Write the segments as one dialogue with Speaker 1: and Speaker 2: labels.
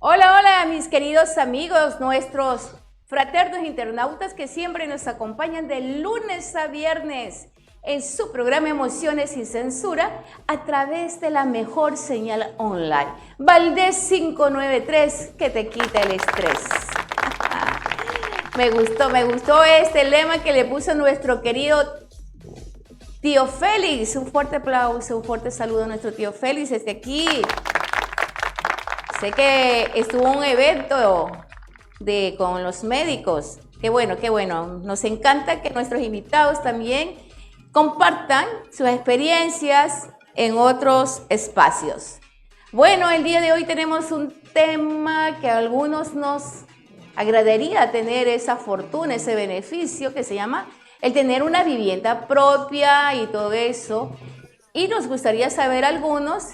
Speaker 1: Hola, hola, mis queridos amigos, nuestros fraternos internautas que siempre nos acompañan de lunes a viernes en su programa Emociones sin Censura a través de la mejor señal online. Valdés 593, que te quita el estrés. Me gustó este lema que le puso nuestro querido tío Félix. Un fuerte aplauso, un fuerte saludo a nuestro tío Félix desde aquí. Sé que estuvo un evento con los médicos. Qué bueno, qué bueno. Nos encanta que nuestros invitados también compartan sus experiencias en otros espacios. Bueno, el día de hoy tenemos un tema que a algunos nos agradaría tener esa fortuna, ese beneficio que se llama el tener una vivienda propia y todo eso. Y nos gustaría saber algunos,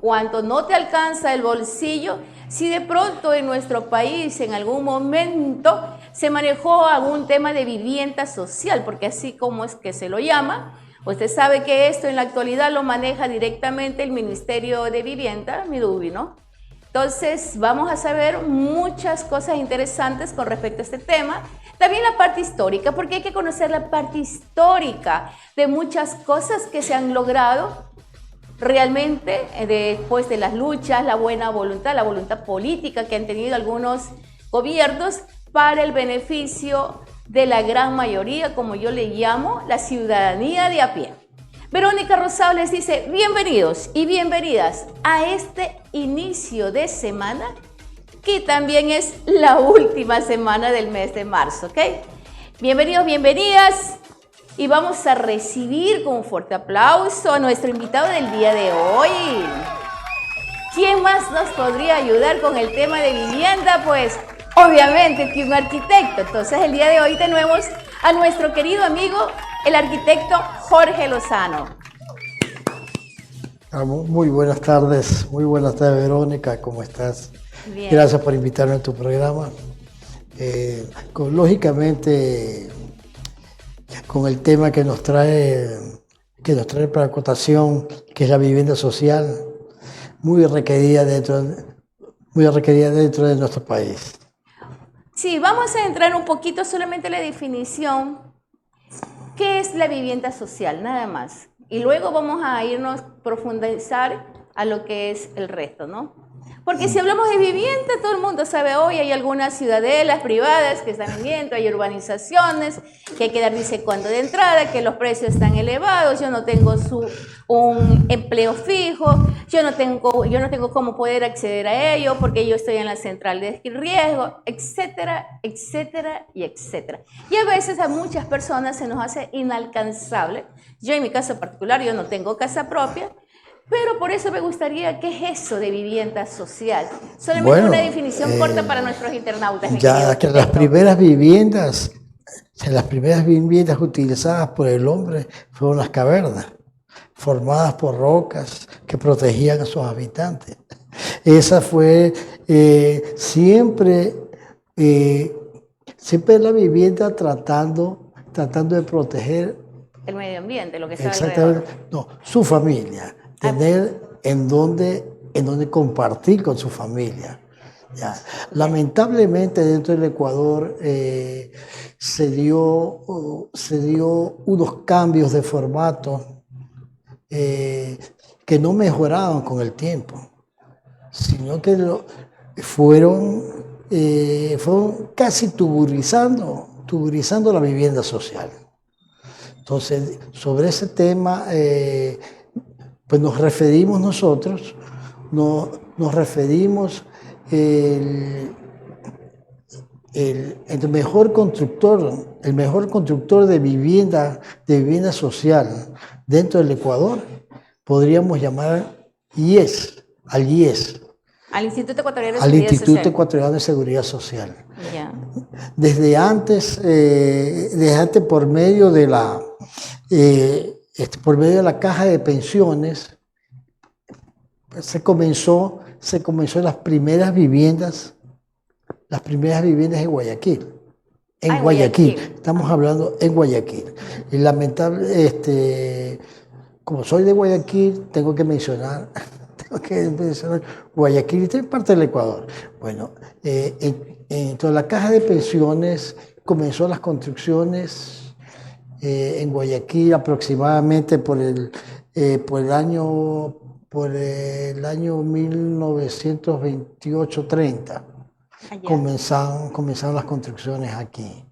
Speaker 1: cuando no te alcanza el bolsillo, si de pronto en nuestro país en algún momento se manejó algún tema de vivienda social, porque así como es que se lo llama, usted sabe que esto en la actualidad lo maneja directamente el Ministerio de Vivienda, MIDUVI, ¿no? Entonces vamos a saber muchas cosas interesantes con respecto a este tema. También la parte histórica, porque hay que conocer la parte histórica de muchas cosas que se han logrado realmente después de las luchas, la buena voluntad, la voluntad política que han tenido algunos gobiernos para el beneficio de la gran mayoría, como yo le llamo, la ciudadanía de a pie. Verónica Rosado les dice bienvenidos y bienvenidas a este inicio de semana, que también es la última semana del mes de marzo, ¿ok? Bienvenidos, bienvenidas. Y vamos a recibir con un fuerte aplauso a nuestro invitado del día de hoy. ¿Quién más nos podría ayudar con el tema de vivienda? Pues obviamente que un arquitecto. Entonces el día de hoy tenemos a nuestro querido amigo, el arquitecto Jorge Lozano.
Speaker 2: Muy buenas tardes Verónica, ¿cómo estás?
Speaker 1: Bien.
Speaker 2: Gracias por invitarme a tu programa. Lógicamente, con el tema que nos trae para acotación, que es la vivienda social, muy requerida dentro de nuestro país.
Speaker 1: Sí, vamos a entrar un poquito solamente en la definición. ¿Qué es la vivienda social? Nada más. Y luego vamos a irnos a profundizar a lo que es el resto, ¿no? Porque si hablamos de vivienda, todo el mundo sabe hoy, hay algunas ciudadelas privadas que están vendiendo, hay urbanizaciones, que hay que dar dice cuándo de entrada, que los precios están elevados, yo no tengo un empleo fijo, yo no tengo cómo poder acceder a ello porque yo estoy en la central de riesgo, etcétera, etcétera y etcétera. Y a veces a muchas personas se nos hace inalcanzable. Yo en mi caso particular, yo no tengo casa propia, pero por eso me gustaría, ¿qué es eso de vivienda social? Solamente una definición corta para nuestros internautas.
Speaker 2: Ya que las primeras viviendas utilizadas por el hombre fueron las cavernas, formadas por rocas que protegían a sus habitantes. Esa fue siempre la vivienda tratando de proteger
Speaker 1: el medio ambiente, lo que está
Speaker 2: exactamente,
Speaker 1: alrededor.
Speaker 2: no, su familia. Tener en dónde compartir con su familia. Ya. Lamentablemente dentro del Ecuador se dio unos cambios de formato que no mejoraron con el tiempo, sino que fueron casi tuburizando la vivienda social. Entonces, sobre ese tema, pues nos referimos nosotros, nos referimos el mejor constructor de vivienda social dentro del Ecuador, podríamos llamar al IES.
Speaker 1: Al Instituto Ecuatoriano de
Speaker 2: Al
Speaker 1: Seguridad
Speaker 2: Instituto
Speaker 1: Social.
Speaker 2: Ecuatoriano de Seguridad Social.
Speaker 1: Ya.
Speaker 2: desde antes por medio de por medio de la caja de pensiones, se comenzó las primeras viviendas en Guayaquil. En Guayaquil, estamos hablando en Guayaquil. Y lamentable, como soy de Guayaquil, tengo que mencionar Guayaquil, y es parte del Ecuador. Bueno, entonces la caja de pensiones comenzó las construcciones en Guayaquil aproximadamente por el año 1928-30. Comenzaron las construcciones aquí.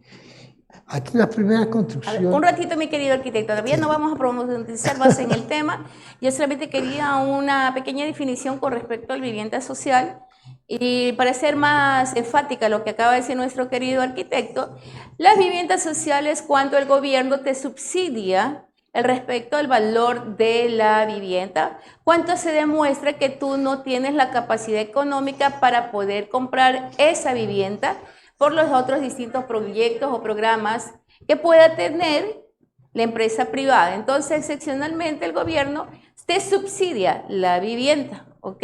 Speaker 2: Aquí las primeras construcciones...
Speaker 1: A ver, un ratito, mi querido arquitecto, todavía no vamos a profundizar más en el tema. Yo solamente quería una pequeña definición con respecto a la vivienda social. Y para ser más enfática lo que acaba de decir nuestro querido arquitecto, las viviendas sociales cuando el gobierno te subsidia el respecto al valor de la vivienda, cuánto se demuestra que tú no tienes la capacidad económica para poder comprar esa vivienda por los otros distintos proyectos o programas que pueda tener la empresa privada. Entonces, excepcionalmente el gobierno te subsidia la vivienda, ¿ok?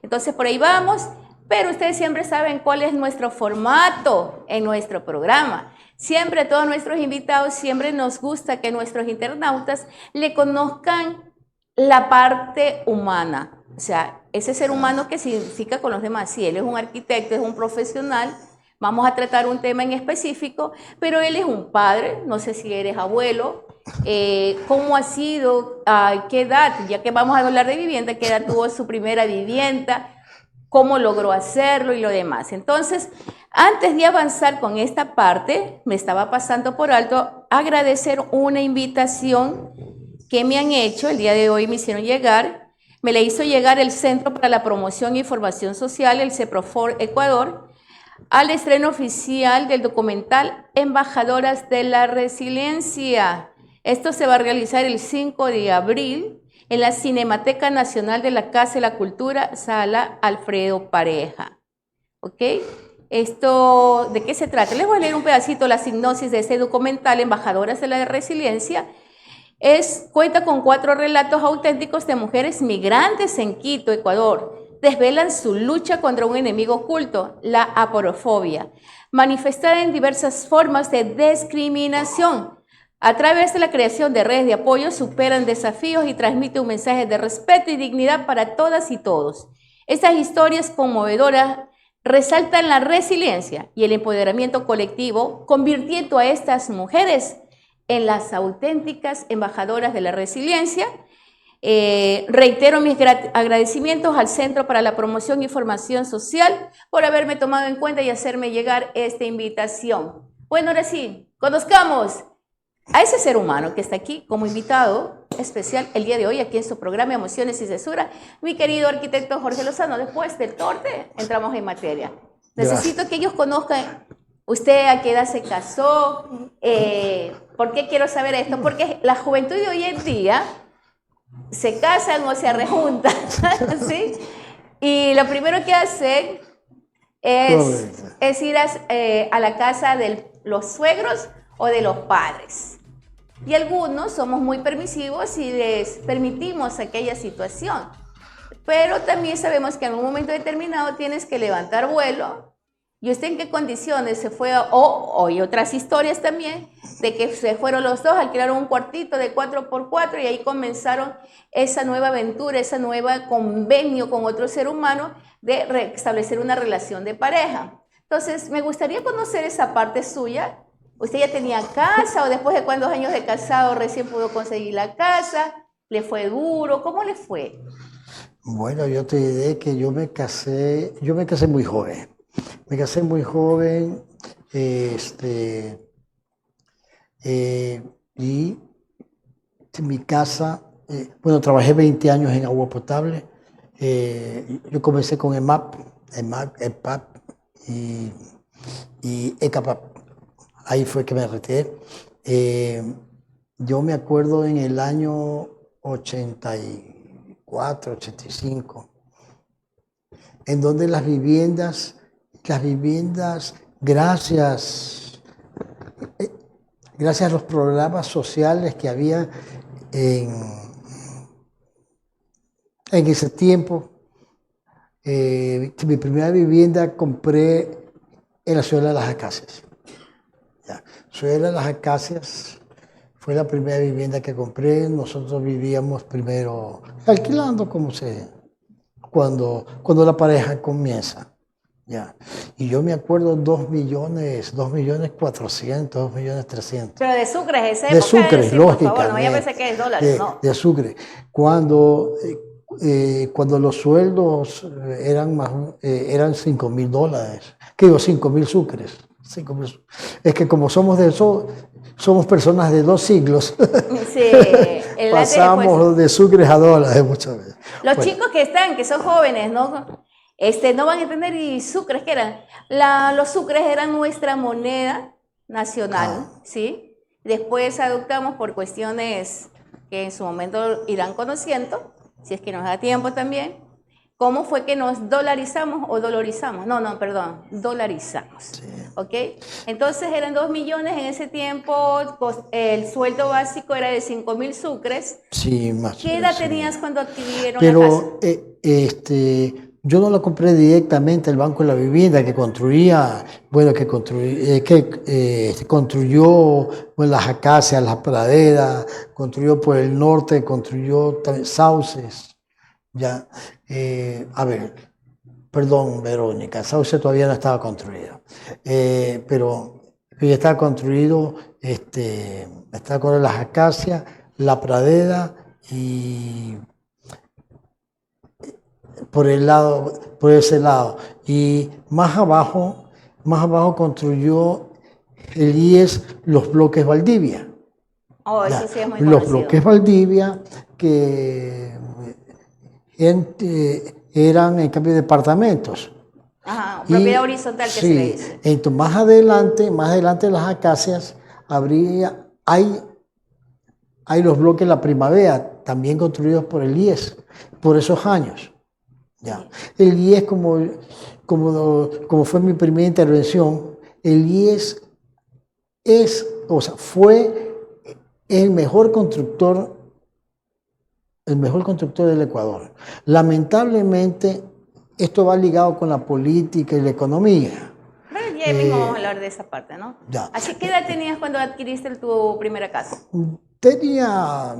Speaker 1: Entonces, por ahí vamos, pero ustedes siempre saben cuál es nuestro formato en nuestro programa. Siempre a todos nuestros invitados, siempre nos gusta que nuestros internautas le conozcan la parte humana. O sea, ese ser humano que se identifica con los demás. Si él es un arquitecto, es un profesional, vamos a tratar un tema en específico, pero él es un padre, no sé si eres abuelo, cómo ha sido, qué edad, ya que vamos a hablar de vivienda, qué edad tuvo su primera vivienda, cómo logró hacerlo y lo demás. Entonces, antes de avanzar con esta parte, me estaba pasando por alto agradecer una invitación que me han hecho, el día de hoy me hicieron llegar, me la hizo llegar el Centro para la Promoción y Formación Social, el CEPROFOR Ecuador, al estreno oficial del documental Embajadoras de la Resiliencia. Esto se va a realizar el 5 de abril en la Cinemateca Nacional de la Casa de la Cultura, Sala Alfredo Pareja. ¿Ok? Esto, ¿de qué se trata? Les voy a leer un pedacito la sinopsis de este documental, Embajadoras de la Resiliencia. Cuenta con 4 relatos auténticos de mujeres migrantes en Quito, Ecuador. Desvelan su lucha contra un enemigo oculto, la aporofobia, manifestada en diversas formas de discriminación. A través de la creación de redes de apoyo superan desafíos y transmiten un mensaje de respeto y dignidad para todas y todos. Estas historias conmovedoras resaltan la resiliencia y el empoderamiento colectivo, convirtiendo a estas mujeres en las auténticas embajadoras de la resiliencia. Reitero mis agradecimientos al Centro para la Promoción y Formación Social por haberme tomado en cuenta y hacerme llegar esta invitación. Bueno, ahora sí, conozcamos a ese ser humano que está aquí como invitado especial el día de hoy aquí en su programa Emociones y Cesura, mi querido arquitecto Jorge Lozano. Después del corte entramos en materia. Necesito que ellos conozcan usted a qué edad se casó, ¿por qué quiero saber esto? Porque la juventud de hoy en día se casan o se rejuntan, ¿sí? Y lo primero que hacen es ir a la casa de los suegros o de los padres. Y algunos somos muy permisivos y les permitimos aquella situación. Pero también sabemos que en un momento determinado tienes que levantar vuelo. ¿Y usted en qué condiciones se fue? Hay otras historias también de que se fueron los dos, alquilaron un cuartito de 4x4 y ahí comenzaron esa nueva aventura, ese nuevo convenio con otro ser humano de establecer una relación de pareja. Entonces, me gustaría conocer esa parte suya. ¿Usted ya tenía casa o después de cuántos años de casado recién pudo conseguir la casa? ¿Le fue duro? ¿Cómo le fue?
Speaker 2: Bueno, yo te diré que yo me casé muy joven. Me casé muy joven y en mi casa, trabajé 20 años en agua potable. Yo comencé con EMAP, EPAP y ECAPAP. Ahí fue que me retiré. Yo me acuerdo en el año 84, 85, en donde las viviendas gracias, gracias a los programas sociales que había en ese tiempo, mi primera vivienda compré en la Ciudad de las Acacias. Ya. Ciudad de las Acacias fue la primera vivienda que compré. Nosotros vivíamos primero alquilando cuando la pareja comienza. Ya. Y yo me acuerdo 2.400.000, 2.300.000.
Speaker 1: Pero de Sucre, esa época.
Speaker 2: De Sucre,
Speaker 1: sí,
Speaker 2: lógicamente.
Speaker 1: por favor, no, ya pensé que es dólares, no.
Speaker 2: De Sucre. Cuando los sueldos eran 5.000 dólares, que digo, 5.000 sucres. 5.000. Es que como somos de eso, somos personas de 2 siglos.
Speaker 1: Sí,
Speaker 2: pasamos de sucres a dólares muchas veces.
Speaker 1: Los chicos que son jóvenes, ¿no? No van a entender, y sucres, ¿qué eran? Los sucres eran nuestra moneda nacional, ¿sí? Después adoptamos por cuestiones que en su momento irán conociendo, si es que nos da tiempo también, cómo fue que nos dolarizamos o dolarizamos. Dolarizamos. Sí. ¿Ok? Entonces eran 2 millones en ese tiempo, el sueldo básico era de 5.000 sucres.
Speaker 2: Sí, más.
Speaker 1: ¿Qué edad tenías cuando adquirieron
Speaker 2: la
Speaker 1: casa?
Speaker 2: Yo no la compré directamente al Banco de la Vivienda, que construyó las Acacias, las praderas, construyó por el norte, construyó Sauces. Ya, perdón, Verónica, Sauce todavía no estaba construido, pero ya estaba construido, estaba con las Acacias, la pradera y por ese lado. Y más abajo construyó el IES los bloques Valdivia.
Speaker 1: Oh, eso sí es muy
Speaker 2: los
Speaker 1: conocido.
Speaker 2: Bloques Valdivia, que eran en cambio departamentos.
Speaker 1: Ajá, propiedad horizontal que se le dice.
Speaker 2: Entonces, más adelante de las Acacias, hay los bloques La Primavera, también construidos por el IES, por esos años. Ya. El IES, como fue mi primera intervención, el IES fue el mejor constructor del Ecuador. Lamentablemente, esto va ligado con la política y la economía.
Speaker 1: Bueno, ya mismo vamos a hablar de esa parte, ¿no?
Speaker 2: Ya.
Speaker 1: Así, ¿qué edad tenías cuando adquiriste tu primera casa?
Speaker 2: Ya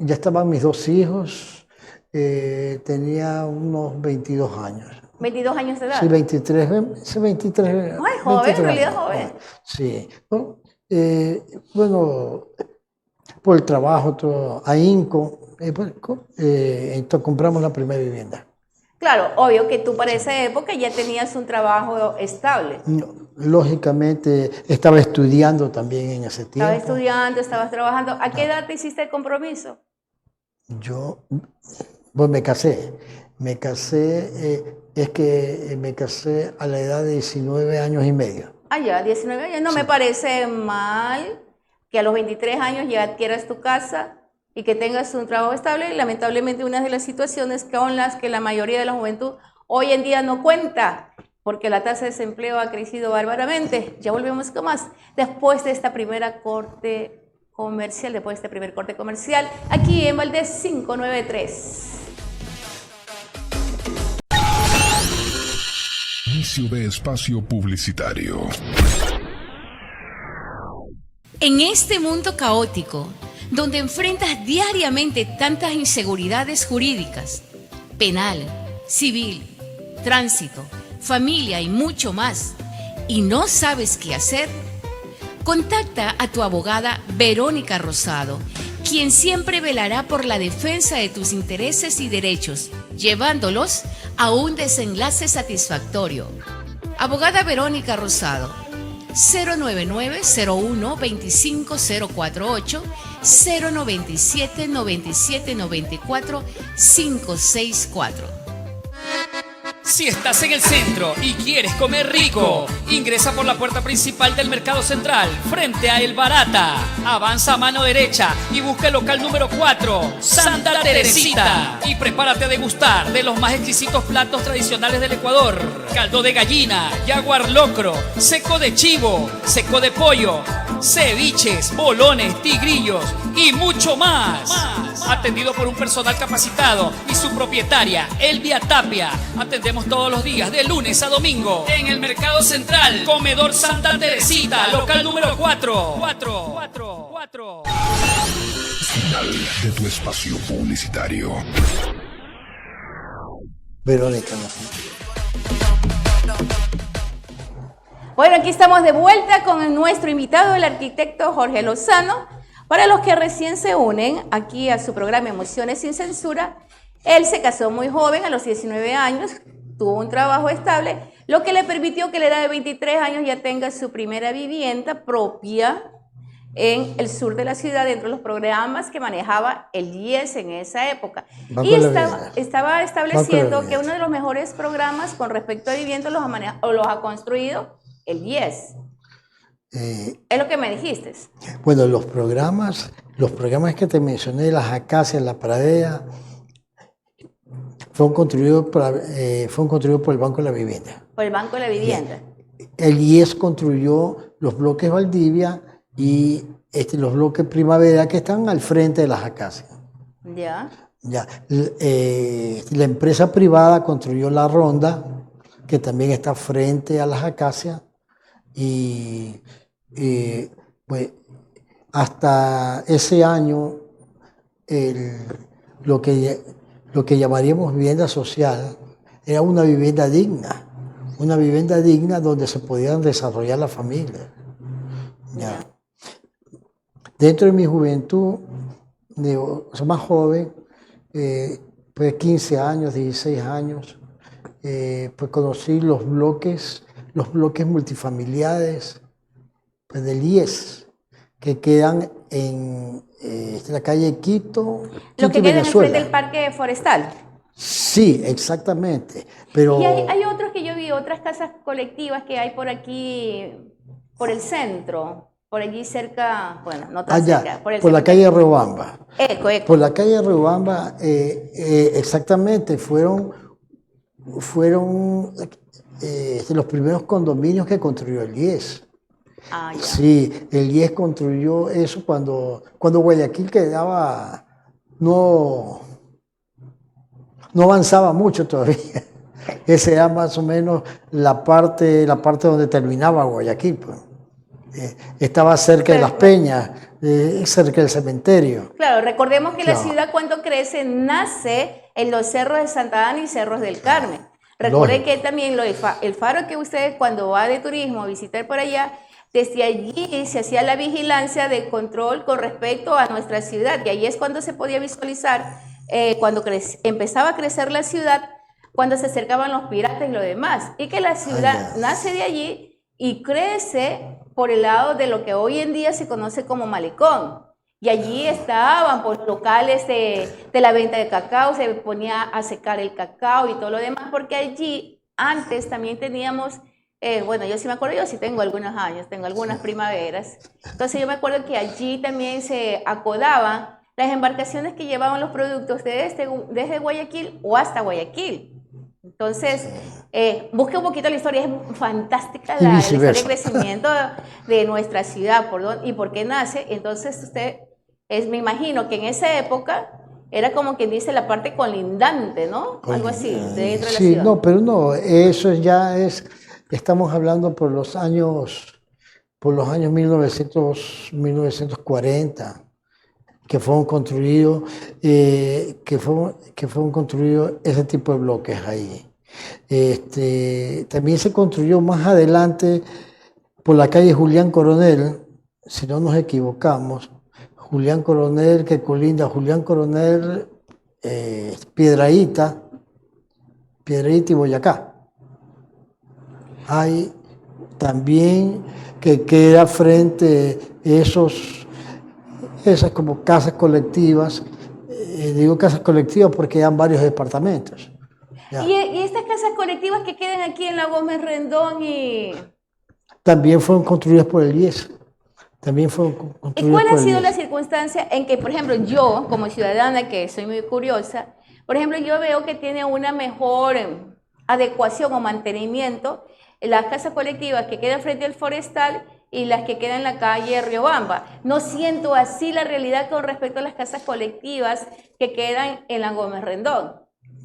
Speaker 2: estaban mis 2 hijos. Tenía unos 22 años.
Speaker 1: ¿22 años de edad?
Speaker 2: Sí, 23.
Speaker 1: Ay, joven, en realidad joven.
Speaker 2: Sí. Bueno, por el trabajo, ahínco, entonces compramos la primera vivienda.
Speaker 1: Claro, obvio que tú para esa época ya tenías un trabajo estable.
Speaker 2: Lógicamente, estaba estudiando también en ese tiempo.
Speaker 1: Estabas estudiando, estabas trabajando. ¿A qué edad te hiciste el compromiso?
Speaker 2: Pues me casé. Me casé a la edad de 19 años y medio.
Speaker 1: Ah, ya, 19 años. No me parece mal que a los 23 años ya adquieras tu casa y que tengas un trabajo estable. Lamentablemente, una de las situaciones con las que la mayoría de la juventud hoy en día no cuenta, porque la tasa de desempleo ha crecido bárbaramente. Ya volvemos con más después de esta primera corte comercial, aquí en Valdés 593.
Speaker 3: Inicio de espacio publicitario.
Speaker 4: En este mundo caótico, donde enfrentas diariamente tantas inseguridades jurídicas, penal, civil, tránsito, familia y mucho más, y no sabes qué hacer, contacta a tu abogada Verónica Rosado, quien siempre velará por la defensa de tus intereses y derechos, llevándolos a un desenlace satisfactorio. Abogada Verónica Rosado, 099-01-25048, 097-9794-564.
Speaker 5: Si estás en el centro y quieres comer rico, ingresa por la puerta principal del Mercado Central, frente a El Barata. Avanza a mano derecha y busca el local número 4, Santa Teresita. Y prepárate a degustar de los más exquisitos platos tradicionales del Ecuador. Caldo de gallina, jaguar locro, seco de chivo, seco de pollo, ceviches, bolones, tigrillos y mucho más. Atendido por un personal capacitado y su propietaria, Elvia Tapia. Atendemos todos los días, de lunes a domingo. En el Mercado Central, Comedor Santa Teresita, local número 4.
Speaker 3: Final de tu espacio publicitario.
Speaker 2: Verónica.
Speaker 1: Bueno, aquí estamos de vuelta con nuestro invitado, el arquitecto Jorge Lozano. Para los que recién se unen aquí a su programa Emociones sin Censura, él se casó muy joven, a los 19 años, tuvo un trabajo estable, lo que le permitió que a la edad de 23 años ya tenga su primera vivienda propia en el sur de la ciudad, dentro de los programas que manejaba el IES en esa época. Y estaba estableciendo que uno de los mejores programas con respecto a vivienda los ha construido el IES. Es lo que me dijiste.
Speaker 2: Bueno, los programas que te mencioné, las acacias, la pradera, fueron construidos por el Banco de la Vivienda.
Speaker 1: Por el Banco de la Vivienda.
Speaker 2: El IES construyó los bloques Valdivia y los bloques Primavera que están al frente de las acacias.
Speaker 1: Ya.
Speaker 2: La empresa privada construyó la Ronda, que también está frente a las acacias, y pues, hasta ese año lo que llamaríamos vivienda social era una vivienda digna donde se podían desarrollar la familia. Ya. Dentro de mi juventud, más joven, pues 15 años, 16 años, pues conocí los bloques multifamiliares pues, del IES, que quedan en la calle Quito.
Speaker 1: Lo que queda en el
Speaker 2: Venezuela.
Speaker 1: frente del Parque Forestal.
Speaker 2: Sí, exactamente. Pero
Speaker 1: Y hay otros que yo vi, otras casas colectivas que hay por aquí, por el centro, por allí cerca, bueno, no tan cerca.
Speaker 2: Por la calle Riobamba.
Speaker 1: Eco.
Speaker 2: Por la calle Riobamba, exactamente, fueron los primeros condominios que construyó el IES.
Speaker 1: Ah, ya.
Speaker 2: Sí, el IES construyó eso cuando Guayaquil quedaba, no avanzaba mucho todavía. Esa era más o menos la parte donde terminaba Guayaquil. Pues. Estaba cerca de Las Peñas, cerca del cementerio.
Speaker 1: Claro, recordemos que la ciudad cuando crece nace en los cerros de Santa Ana y cerros del Carmen. Recuerden que también el faro que ustedes cuando va de turismo a visitar por allá, desde allí se hacía la vigilancia de control con respecto a nuestra ciudad. Y ahí es cuando se podía visualizar, cuando empezaba a crecer la ciudad, cuando se acercaban los piratas y lo demás. Y que la ciudad nace de allí y crece por el lado de lo que hoy en día se conoce como Malecón. Y allí estaban pues, locales de la venta de cacao, se ponía a secar el cacao y todo lo demás, porque allí antes también teníamos, bueno, yo sí me acuerdo, yo sí tengo algunos años, tengo algunas primaveras, entonces yo me acuerdo que allí también se acodaban las embarcaciones que llevaban los productos desde Guayaquil o hasta Guayaquil. Entonces, busque un poquito la historia, es fantástica la historia de crecimiento de nuestra ciudad y por qué nace. Entonces, me imagino que en esa época era como quien dice la parte colindante, ¿no? Algo así, dentro de la ciudad.
Speaker 2: Sí, no, pero no, eso ya estamos hablando por los años 1940, que fueron construidos ese tipo de bloques ahí. También se construyó más adelante por la calle Julián Coronel, si no nos equivocamos, Julián Coronel, que colinda Julián Coronel, Piedrahíta y Boyacá. Hay también que queda frente esas como casas colectivas, digo casas colectivas porque eran varios departamentos. Ya.
Speaker 1: Y estas casas colectivas que quedan aquí en la Gómez Rendón y...
Speaker 2: También fueron construidas por el IES. También fueron
Speaker 1: ¿Y
Speaker 2: construidas
Speaker 1: cuál
Speaker 2: por
Speaker 1: ha
Speaker 2: el
Speaker 1: sido
Speaker 2: IES.
Speaker 1: la circunstancia en que, por ejemplo, yo, como ciudadana, que soy muy curiosa, por ejemplo, yo veo que tiene una mejor adecuación o mantenimiento las casas colectivas que quedan frente al Forestal y las que quedan en la calle Riobamba? No siento así la realidad con respecto a las casas colectivas que quedan en la Gómez Rendón.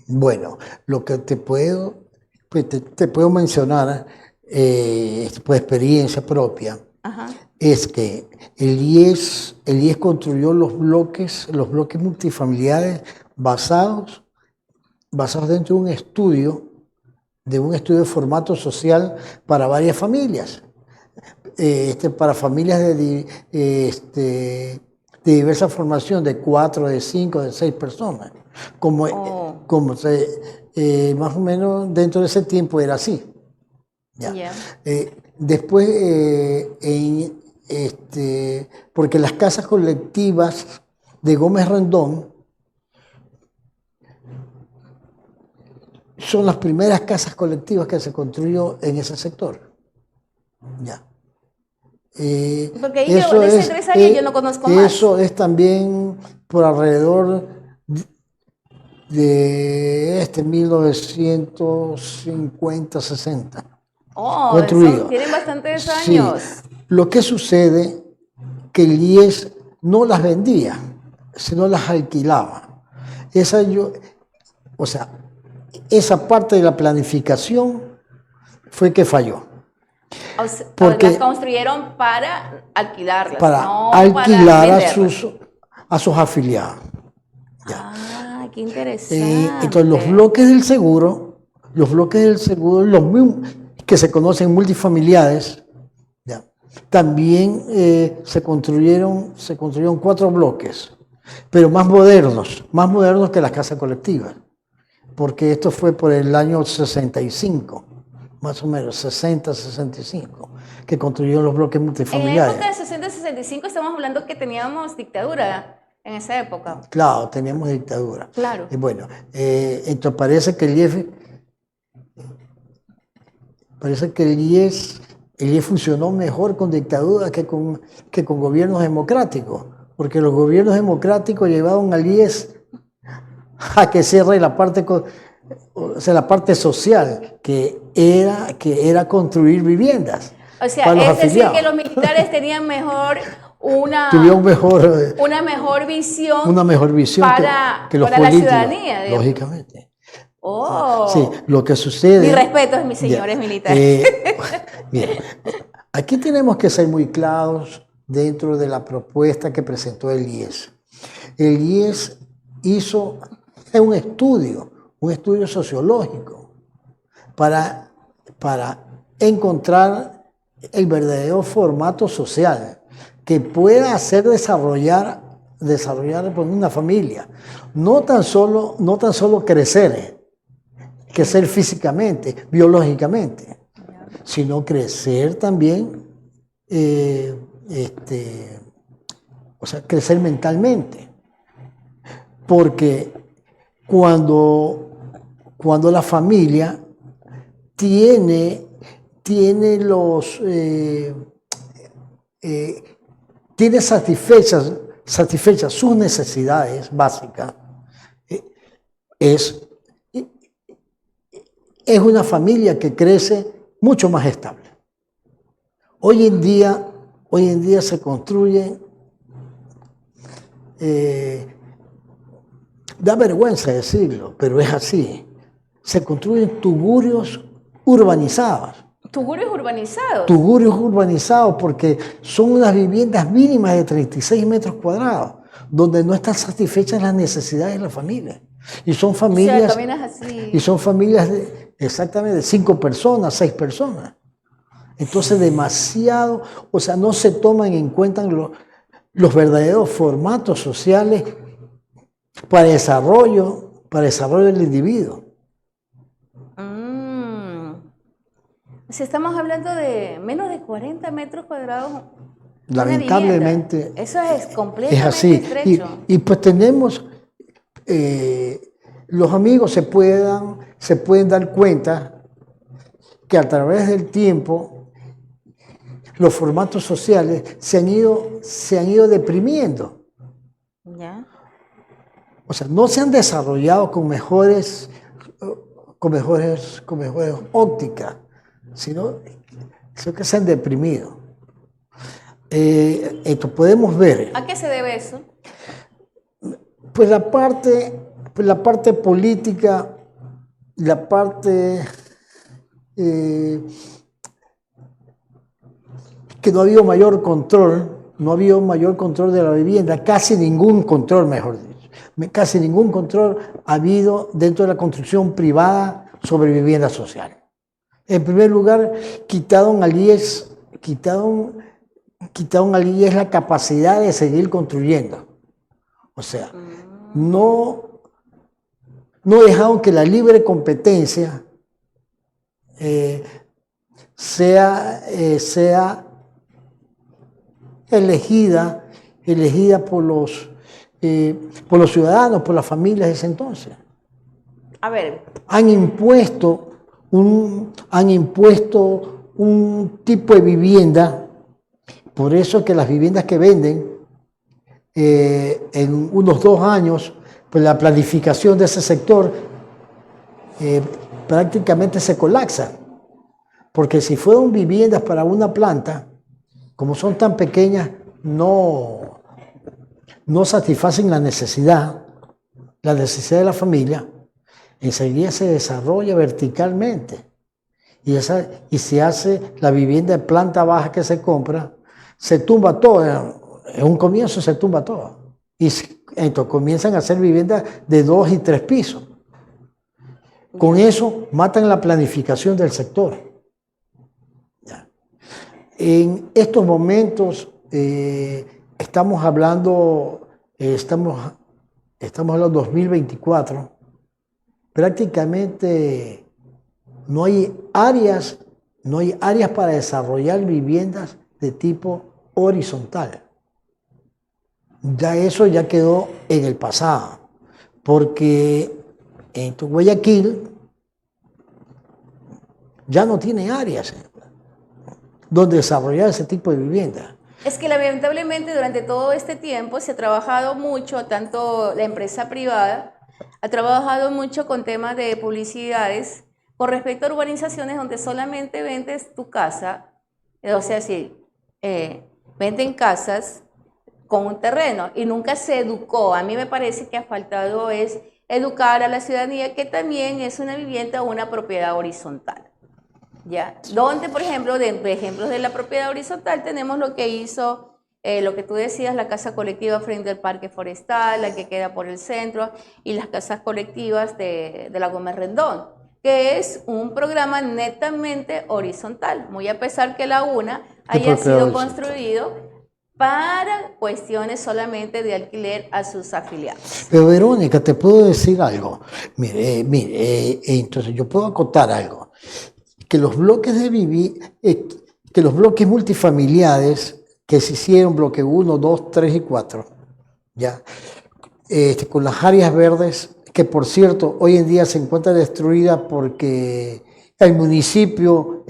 Speaker 2: Bueno, lo que te puedo, pues te puedo mencionar por experiencia propia,
Speaker 1: Ajá.
Speaker 2: es que el IES construyó los bloques multifamiliares basados dentro de un estudio de formato social para varias familias, para familias de diversa formación, de 4, de 5, de 6 personas. Más o menos dentro de ese tiempo era así. Ya.
Speaker 1: Ya.
Speaker 2: Después, porque las casas colectivas de Gómez Rendón son las primeras casas colectivas que se construyó en ese sector. Ya.
Speaker 1: Porque ahí yo, de ese 3 años yo no conozco más.
Speaker 2: Eso es también por alrededor de 1950, 60.
Speaker 1: Oh,
Speaker 2: Construido.
Speaker 1: tienen bastantes
Speaker 2: Sí.
Speaker 1: años.
Speaker 2: Lo que sucede que el IES no las vendía, sino las alquilaba. Esa parte de la planificación fue que falló.
Speaker 1: O sea,
Speaker 2: Porque-
Speaker 1: las construyeron para alquilarlas,
Speaker 2: Para
Speaker 1: no
Speaker 2: alquilar
Speaker 1: para
Speaker 2: a
Speaker 1: venderlas.
Speaker 2: sus afiliados.
Speaker 1: Ah, qué interesante.
Speaker 2: Entonces los bloques del seguro, los mismos que se conocen multifamiliares, ya, también se construyeron 4 bloques, pero más modernos que las casas colectivas, porque esto fue por el año 65, más o menos, 60, 65, que construyeron los bloques
Speaker 1: En la
Speaker 2: multifamiliares.
Speaker 1: época de 60-65 estamos hablando que teníamos dictadura en esa época.
Speaker 2: Claro, teníamos dictadura.
Speaker 1: Claro.
Speaker 2: Y bueno, entonces parece que el IES funcionó mejor con dictadura que con gobiernos democráticos, porque los gobiernos democráticos llevaron al IES a que cierre la parte social, que era construir viviendas.
Speaker 1: O sea,
Speaker 2: para los
Speaker 1: es decir,
Speaker 2: afiliados.
Speaker 1: que los militares tenían mejor
Speaker 2: Tuvieron mejor,
Speaker 1: una mejor visión
Speaker 2: una mejor visión
Speaker 1: para,
Speaker 2: que los
Speaker 1: para la
Speaker 2: políticos,
Speaker 1: ciudadanía. Digamos.
Speaker 2: lógicamente.
Speaker 1: Oh.
Speaker 2: Sí, lo que sucede...
Speaker 1: Mi respeto, mis señores militares.
Speaker 2: Miren, aquí tenemos que ser muy claros dentro de la propuesta que presentó el IES. El IES hizo un estudio sociológico para encontrar el verdadero formato social que pueda hacer desarrollar por una familia. No tan solo crecer físicamente, biológicamente, sino crecer también, crecer mentalmente. Porque cuando la familia tiene satisfechas sus necesidades básicas, es una familia que crece mucho más estable. Hoy en día se construye, da vergüenza decirlo, pero es así, se construyen tugurios urbanizados.
Speaker 1: Tugurios
Speaker 2: urbanizados porque son unas viviendas mínimas de 36 metros cuadrados, donde no están satisfechas las necesidades de la familia. Y son familias,
Speaker 1: también es así.
Speaker 2: y son familias de 5 personas, 6 personas. Entonces demasiado, no se toman en cuenta los verdaderos formatos sociales para desarrollo del individuo.
Speaker 1: Si estamos hablando de menos de 40 metros cuadrados.
Speaker 2: Lamentablemente.
Speaker 1: Eso es completamente
Speaker 2: Es así.
Speaker 1: estrecho.
Speaker 2: Y pues tenemos los amigos se pueden dar cuenta que a través del tiempo los formatos sociales se han ido deprimiendo.
Speaker 1: ¿Ya?
Speaker 2: O sea, no se han desarrollado con mejores ópticas, sino que se han deprimido. Esto podemos ver.
Speaker 1: ¿A qué se debe eso?
Speaker 2: Pues la parte política, la parte que no ha habido mayor control, de la vivienda, casi ningún control, mejor dicho. Casi ningún control ha habido dentro de la construcción privada sobre vivienda social. En primer lugar, quitaron al IES la capacidad de seguir construyendo. O sea, no dejaron que la libre competencia sea elegida por los ciudadanos, por las familias de ese entonces.
Speaker 1: A ver.
Speaker 2: Han impuesto un tipo de vivienda, por eso que las viviendas que venden en unos 2 años, pues la planificación de ese sector prácticamente se colapsa, porque si fueron viviendas para una planta, como son tan pequeñas, no satisfacen la necesidad de la familia, enseguida se desarrolla verticalmente y se hace la vivienda de planta baja que se compra, se tumba todo, en un comienzo se tumba todo y entonces comienzan a hacer viviendas de 2 y 3 pisos. Con eso matan la planificación del sector. Ya. En estos momentos estamos hablando 2024, prácticamente no hay áreas para desarrollar viviendas de tipo horizontal. Ya eso ya quedó en el pasado, porque en Guayaquil ya no tiene áreas donde desarrollar ese tipo de vivienda.
Speaker 1: Es que lamentablemente durante todo este tiempo se ha trabajado mucho, tanto la empresa privada ha trabajado mucho con temas de publicidades con respecto a urbanizaciones donde solamente vendes tu casa, o sea, sí, venden casas con un terreno y nunca se educó. A mí me parece que ha faltado es educar a la ciudadanía que también es una vivienda o una propiedad horizontal. ¿Ya? Donde, por ejemplo, de ejemplos de la propiedad horizontal tenemos lo que hizo, lo que tú decías, la casa colectiva frente al Parque Forestal, la que queda por el centro, y las casas colectivas de la Gómez Rendón, que es un programa netamente horizontal, muy a pesar que la UNA haya sido construido para cuestiones solamente de alquiler a sus afiliados.
Speaker 2: Pero Verónica, te puedo decir algo. Mire, entonces yo puedo acotar algo. Que los bloques que los bloques multifamiliares que se hicieron, bloque 1, 2, 3 y 4, ya, con las áreas verdes, que por cierto hoy en día se encuentra destruida porque el municipio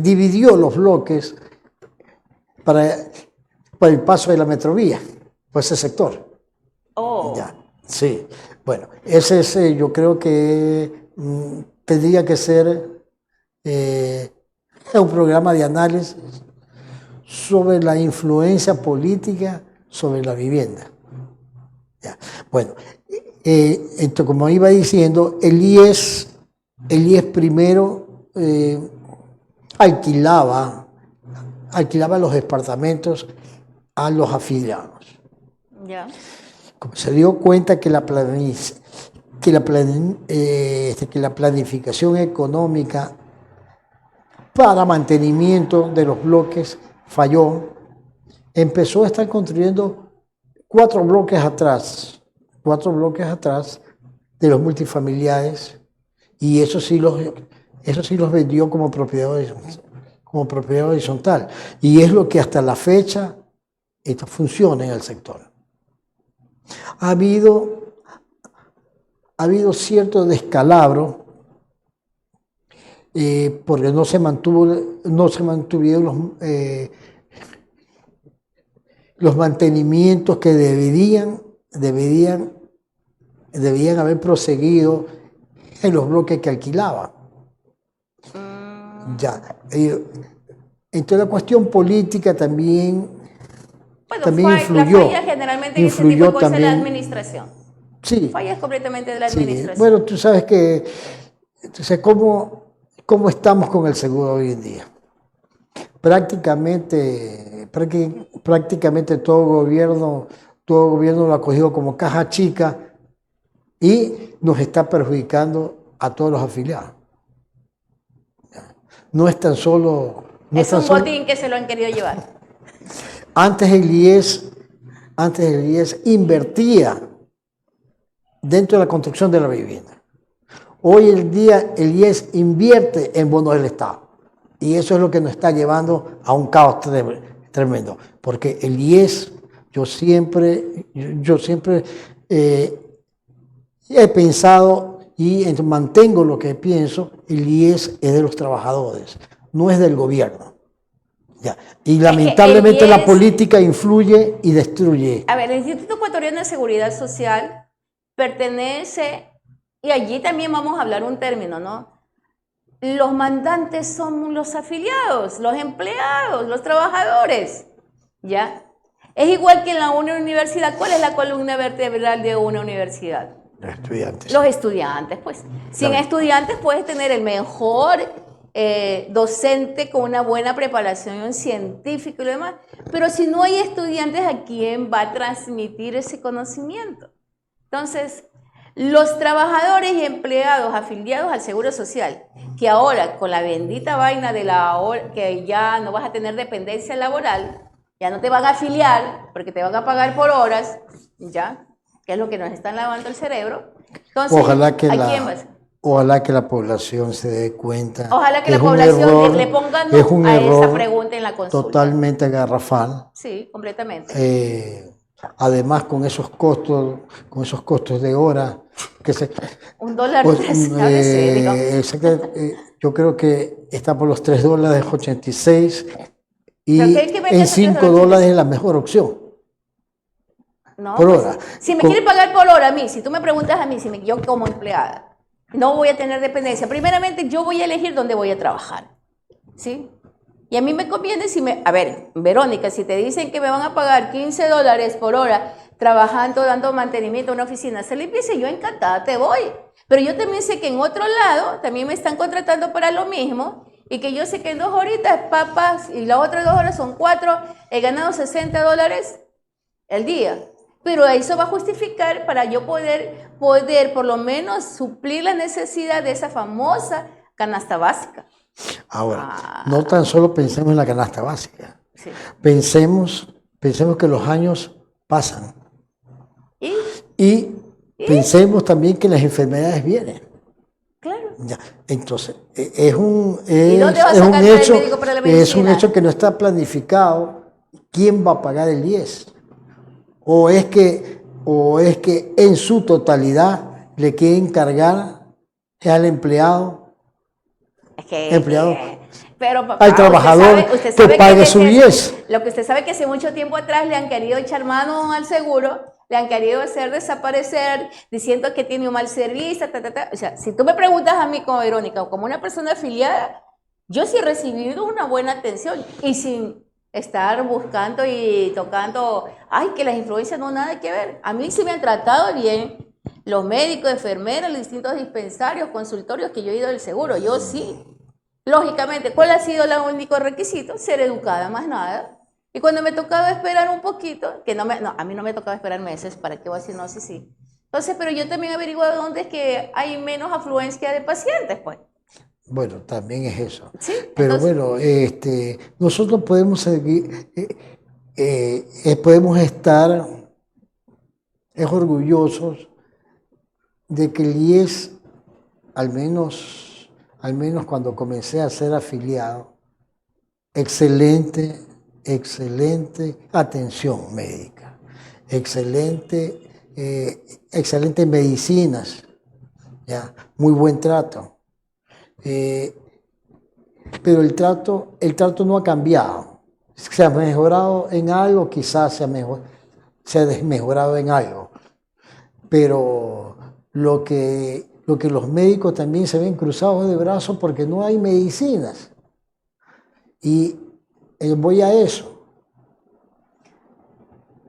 Speaker 2: dividió los bloques para el paso de la metrovía, por ese sector.
Speaker 1: Oh.
Speaker 2: Ya, sí. Bueno, ese yo creo que tendría que ser un programa de análisis sobre la influencia política sobre la vivienda. Ya. Bueno, esto, como iba diciendo, el IES primero alquilaba los departamentos a los afiliados.
Speaker 1: Ya.
Speaker 2: Como se dio cuenta que la planificación económica para mantenimiento de los bloques falló, empezó a estar construyendo 4 bloques atrás de los multifamiliares, y eso sí los vendió como propiedad horizontal, y es lo que hasta la fecha esto funciona en el sector. Ha habido cierto descalabro porque no se mantuvieron los mantenimientos que deberían haber proseguido en los bloques que alquilaban. Ya. Entonces la cuestión política también,
Speaker 1: Bueno,
Speaker 2: influyó.
Speaker 1: La falla generalmente en ese
Speaker 2: Influyó
Speaker 1: tipo de cosas es la
Speaker 2: también.
Speaker 1: administración.
Speaker 2: Sí.
Speaker 1: Falla es completamente de la
Speaker 2: Sí.
Speaker 1: administración.
Speaker 2: Bueno, tú sabes que, entonces, ¿cómo estamos con el seguro hoy en día? Prácticamente todo gobierno lo ha cogido como caja chica y nos está perjudicando a todos los afiliados. No es tan solo... No
Speaker 1: es
Speaker 2: tan
Speaker 1: un
Speaker 2: solo-
Speaker 1: botín que se lo han querido llevar.
Speaker 2: Antes el IES invertía dentro de la construcción de la vivienda. Hoy en día el IES invierte en bonos del Estado. Y eso es lo que nos está llevando a un caos tremendo. Porque el IES, yo siempre he pensado y mantengo lo que pienso, el IES es de los trabajadores, no es del gobierno. Ya. Y lamentablemente la
Speaker 1: IES
Speaker 2: política influye y destruye.
Speaker 1: A ver, el Instituto Ecuatoriano de Seguridad Social pertenece, y allí también vamos a hablar un término, ¿no? Los mandantes son los afiliados, los empleados, los trabajadores, ¿ya? Es igual que en una universidad. ¿Cuál es la columna vertebral de una universidad?
Speaker 2: Los estudiantes.
Speaker 1: Los estudiantes, pues. Sin
Speaker 2: Claro.
Speaker 1: estudiantes puedes tener el mejor docente con una buena preparación científica y lo demás, pero si no hay estudiantes, ¿a quién va a transmitir ese conocimiento? Entonces, los trabajadores y empleados afiliados al Seguro Social, que ahora con la bendita vaina de que ya no vas a tener dependencia laboral, ya no te van a afiliar porque te van a pagar por horas, ¿ya? Que es lo que nos están lavando el cerebro. Entonces,
Speaker 2: Ojalá que
Speaker 1: ¿a quién vas?
Speaker 2: Ojalá que la población se dé cuenta.
Speaker 1: Ojalá que
Speaker 2: es
Speaker 1: la
Speaker 2: un
Speaker 1: población
Speaker 2: error-
Speaker 1: le ponga
Speaker 2: es un
Speaker 1: no a esa
Speaker 2: error
Speaker 1: pregunta en la consulta.
Speaker 2: totalmente garrafal.
Speaker 1: Sí, completamente.
Speaker 2: Además, con esos costos de hora, que se,
Speaker 1: $1
Speaker 2: pues,
Speaker 1: háblese, digo.
Speaker 2: yo creo que está por los $3.86 y
Speaker 1: Pero ¿qué hay que ver
Speaker 2: en
Speaker 1: esos
Speaker 2: $5 es la mejor opción.
Speaker 1: No,
Speaker 2: por
Speaker 1: pues,
Speaker 2: hora.
Speaker 1: si me
Speaker 2: Con-
Speaker 1: quieren pagar por hora a mí, si tú me preguntas a mí, yo como empleada, no voy a tener dependencia. Primeramente, yo voy a elegir dónde voy a trabajar, ¿sí? Y a mí me conviene a ver, Verónica, si te dicen que me van a pagar $15 por hora trabajando, dando mantenimiento a una oficina, se limpieza, yo encantada te voy. Pero yo también sé que en otro lado también me están contratando para lo mismo y que yo sé que en 2 horitas papas y las otras 2 horas son 4, he ganado $60 el día. Pero eso va a justificar para yo poder por lo menos suplir la necesidad de esa famosa canasta básica.
Speaker 2: Ahora, no tan solo pensemos en la canasta básica,
Speaker 1: Sí.
Speaker 2: pensemos que los años pasan
Speaker 1: Y,
Speaker 2: y pensemos también que las enfermedades vienen.
Speaker 1: claro,
Speaker 2: Ya. Entonces, es un
Speaker 1: dónde va a
Speaker 2: es un
Speaker 1: sacar el
Speaker 2: hecho,
Speaker 1: médico para la
Speaker 2: es un
Speaker 1: medicina?
Speaker 2: hecho que no está planificado. ¿Quién va a pagar el IES? ¿O es que en su totalidad le quieren cargar al empleado?
Speaker 1: es que...
Speaker 2: Empleado.
Speaker 1: Pero papá,
Speaker 2: Al trabajador
Speaker 1: usted
Speaker 2: que
Speaker 1: sabe
Speaker 2: pague
Speaker 1: desde
Speaker 2: su IES.
Speaker 1: Lo que usted sabe que hace mucho tiempo atrás le han querido echar mano al seguro, le han querido hacer desaparecer, diciendo que tiene un mal servicio, O sea, si tú me preguntas a mí como Verónica o como una persona afiliada, yo sí he recibido una buena atención y sin estar buscando y tocando, ay, que las influencias no nada que ver. A mí sí me han tratado bien los médicos, enfermeras, los distintos dispensarios, consultorios que yo he ido del seguro, yo sí. Lógicamente, ¿cuál ha sido el único requisito? Ser educada, más nada. Y cuando me tocaba esperar un poquito, que a mí no me tocaba esperar meses, ¿para qué voy a decir no? Sí, sí. Entonces, pero yo también he averiguado dónde es que hay menos afluencia de pacientes, pues.
Speaker 2: Bueno, también es eso.
Speaker 1: Sí,
Speaker 2: Pero
Speaker 1: entonces,
Speaker 2: bueno, nosotros podemos seguir, podemos estar orgullosos de que el IES, al menos cuando comencé a ser afiliado, excelente atención médica, excelente excelentes medicinas, ¿ya? Muy buen trato. Pero el trato no ha cambiado. Se ha mejorado en algo, quizás se ha desmejorado en algo. Pero lo que los médicos también se ven cruzados de brazos porque no hay medicinas. Y voy a eso.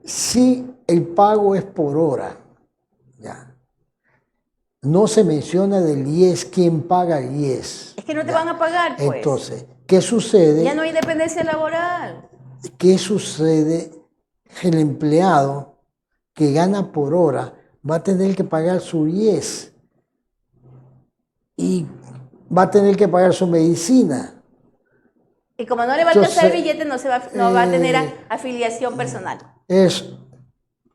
Speaker 2: Si el pago es por hora, ya, no se menciona del IES quién paga el IES.
Speaker 1: Es que no te van a pagar, pues.
Speaker 2: Entonces, ¿qué sucede?
Speaker 1: Ya no hay independencia laboral.
Speaker 2: ¿Qué sucede? El empleado que gana por hora va a tener que pagar su IES y va a tener que pagar su medicina.
Speaker 1: Y como no le va a alcanzar el billete, no va a tener afiliación personal.
Speaker 2: Eso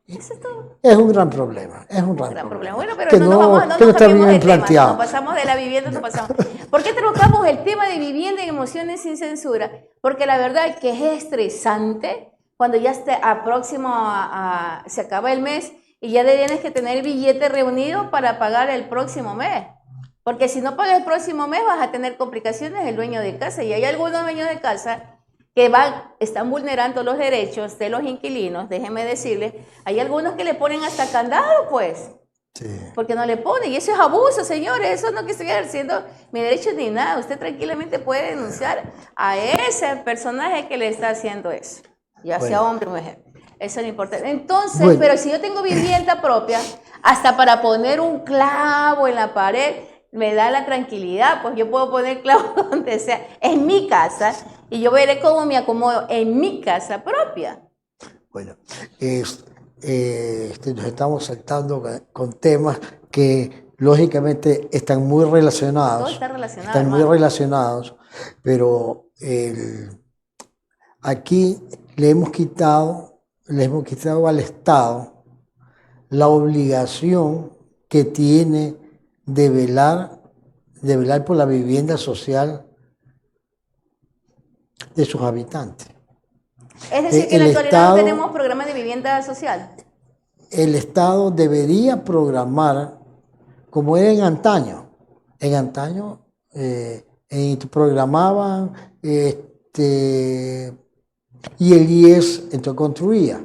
Speaker 2: es todo. Es un gran problema. Es un gran problema.
Speaker 1: Bueno, pero
Speaker 2: que
Speaker 1: no
Speaker 2: está bien planteado.
Speaker 1: Nos pasamos de la vivienda, nos pasamos. ¿Por qué tocamos el tema de vivienda en Emociones sin Censura? Porque la verdad es que es estresante cuando ya se acaba el mes y ya tienes que tener el billete reunido para pagar el próximo mes. Porque si no pagas el próximo mes vas a tener complicaciones el dueño de casa. Y hay algunos dueños de casa que están vulnerando los derechos de los inquilinos, déjenme decirles. Hay algunos que le ponen hasta candado, pues. Sí. Porque no le ponen. Y eso es abuso, señores. Eso no que estoy ejerciendo mi derecho ni nada. Usted tranquilamente puede denunciar a ese personaje que le está haciendo eso. Ya sea hombre o mujer. Eso no importa. Entonces, pero si yo tengo vivienda propia, hasta para poner un clavo en la pared, me da la tranquilidad, pues yo puedo poner clavos donde sea, en mi casa, y yo veré cómo me acomodo en mi casa propia.
Speaker 2: Bueno, nos estamos saltando con temas que lógicamente están muy relacionados.
Speaker 1: Todo está relacionado.
Speaker 2: Están muy relacionados, pero aquí le hemos quitado al Estado la obligación que tiene de velar por la vivienda social de sus habitantes.
Speaker 1: Es decir, que en la actualidad no tenemos programa de vivienda social.
Speaker 2: El Estado debería programar, como era en antaño. En antaño programaban y el IES entonces construía.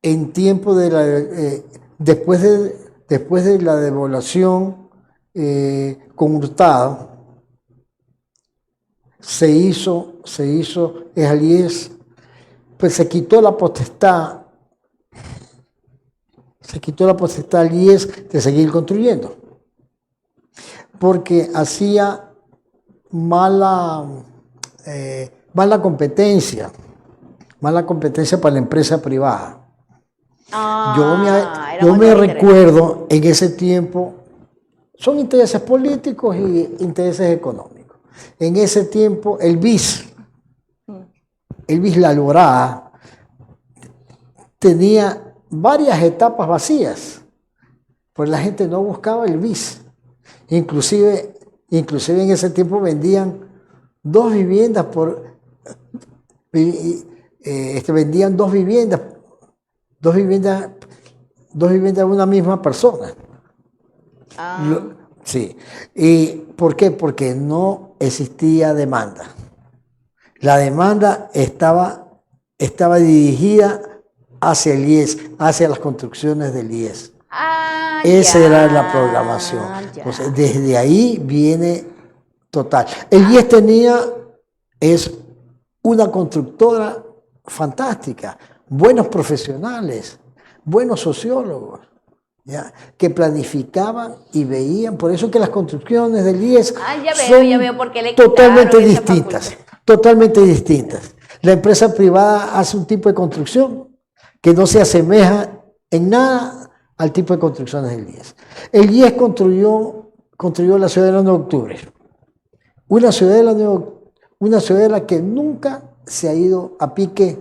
Speaker 2: En tiempo de después de la devaluación con Hurtado, se hizo el IES, pues se quitó la potestad al IES de seguir construyendo, porque hacía mala competencia para la empresa privada. Yo me recuerdo en ese tiempo, son intereses políticos y intereses económicos. En ese tiempo el BIS La Alborada, tenía varias etapas vacías, pues la gente no buscaba el BIS. Inclusive en ese tiempo vendían dos viviendas vendían dos viviendas de una misma persona. Sí. ¿Y por qué? Porque no existía demanda. La demanda estaba dirigida hacia el IES, hacia las construcciones del IES. Esa era la programación. Entonces, desde ahí viene total. El IES es una constructora fantástica, buenos profesionales, buenos sociólogos, ¿ya? Que planificaban y veían. Por eso que las construcciones del IES
Speaker 1: son
Speaker 2: porque le totalmente distintas. La empresa privada hace un tipo de construcción que no se asemeja en nada al tipo de construcciones del IES. El IES construyó la Ciudadela 9 de Octubre, una ciudadela que nunca se ha ido a pique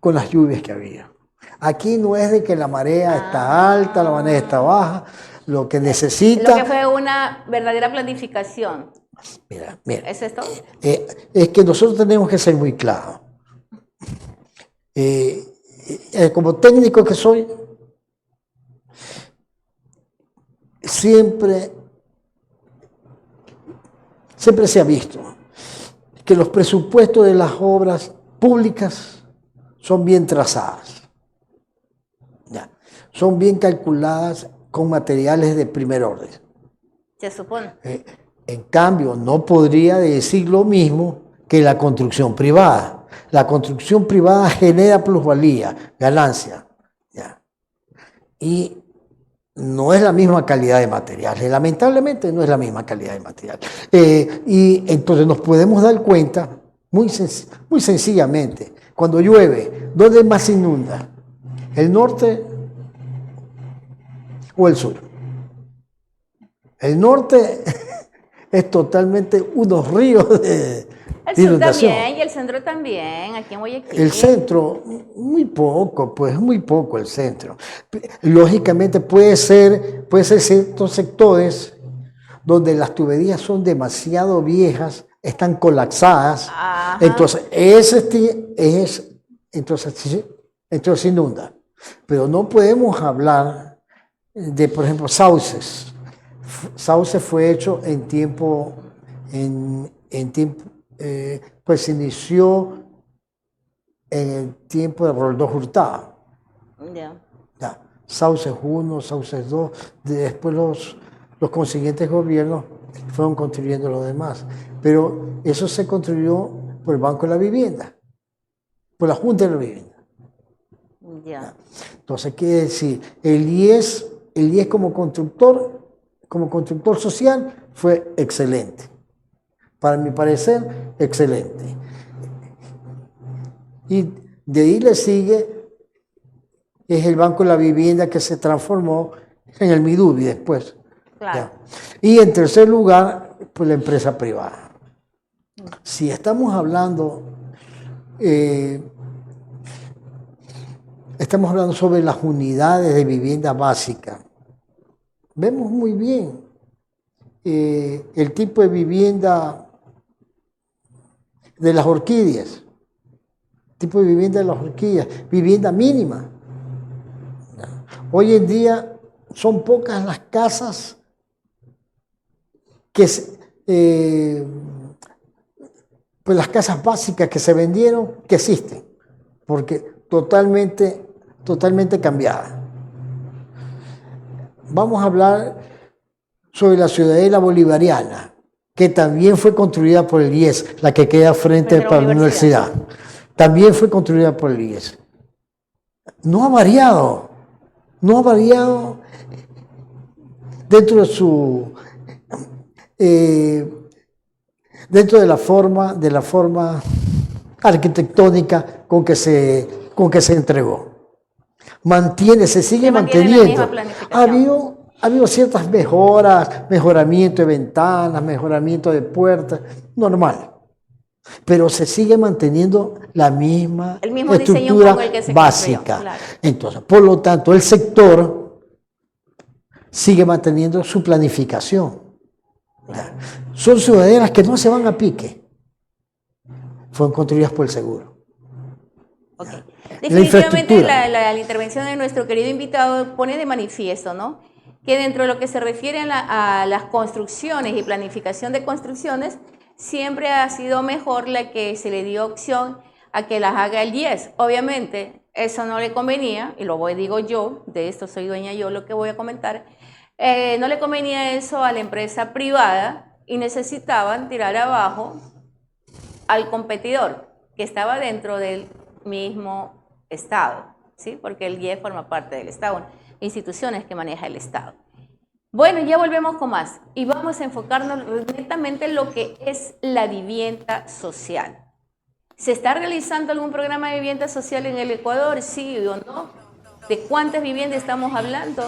Speaker 2: con las lluvias que había. Aquí no es de que la marea está alta, la marea está baja, lo que necesita...
Speaker 1: Lo que fue una verdadera planificación.
Speaker 2: Mira.
Speaker 1: ¿Es esto?
Speaker 2: Es que nosotros tenemos que ser muy claros. Como técnico que soy, siempre se ha visto que los presupuestos de las obras públicas son bien trazadas, ya, son bien calculadas con materiales de primer orden.
Speaker 1: Se supone.
Speaker 2: En cambio, no podría decir lo mismo que la construcción privada. La construcción privada genera plusvalía, ganancia, ya, y no es la misma calidad de materiales, lamentablemente no es la misma calidad de material. Y entonces nos podemos dar cuenta muy sencillamente, cuando llueve, ¿dónde más se inunda? ¿El norte o el sur? El norte es totalmente unos ríos de inundación.
Speaker 1: También y el centro también, aquí en Guayaquil.
Speaker 2: El centro, muy poco el centro. Lógicamente puede ser ciertos sectores donde las tuberías son demasiado viejas, están colapsadas. Ajá. Entonces entonces inunda. Pero no podemos hablar de, por ejemplo, sauces. Sauce fue hecho en tiempo, pues se inició en el tiempo de Roldós Hurtado.
Speaker 1: Yeah.
Speaker 2: Ya, Sauces 1, Sauces 2, después los consiguientes gobiernos fueron construyendo lo demás. Pero eso se construyó por el Banco de la Vivienda, por la Junta de la Vivienda.
Speaker 1: Yeah.
Speaker 2: Entonces, quiere decir, el IES como constructor social fue excelente. Para mi parecer, excelente. Y de ahí le sigue, es el Banco de la Vivienda que se transformó en el Midubi después.
Speaker 1: Claro.
Speaker 2: Ya. Y en tercer lugar, pues la empresa privada. Si estamos hablando sobre las unidades de vivienda básica, vemos muy bien el tipo de vivienda de las orquídeas, vivienda mínima. Hoy en día son pocas las casas que pues las casas básicas que se vendieron, que existen, porque totalmente cambiadas. Vamos a hablar sobre la Ciudadela Bolivariana, que también fue construida por el IES, la que queda frente a la universidad. También fue construida por el IES. No ha variado dentro de la forma arquitectónica con que se entregó. Se sigue manteniendo. Ha habido ciertas mejoramiento de ventanas, mejoramiento de puertas, normal. Pero se sigue manteniendo la misma estructura
Speaker 1: con el que se
Speaker 2: básica.
Speaker 1: Claro.
Speaker 2: Entonces, por lo tanto, el sector sigue manteniendo su planificación. Son ciudadelas que no se van a pique. Fueron construidas por el seguro.
Speaker 1: Okay. Definitivamente la intervención de nuestro querido invitado pone de manifiesto, ¿no?, que dentro de lo que se refiere a las construcciones y planificación de construcciones, siempre ha sido mejor la que se le dio opción a que las haga el IES. Obviamente, eso no le convenía, y digo yo, de esto soy dueña yo, lo que voy a comentar, no le convenía eso a la empresa privada y necesitaban tirar abajo al competidor que estaba dentro del mismo Estado, ¿sí? Porque el IES forma parte del Estado, instituciones que maneja el Estado. Bueno, ya volvemos con más y vamos a enfocarnos netamente en lo que es la vivienda social. ¿Se está realizando algún programa de vivienda social en el Ecuador? ¿Sí o no? ¿De cuántas viviendas estamos hablando?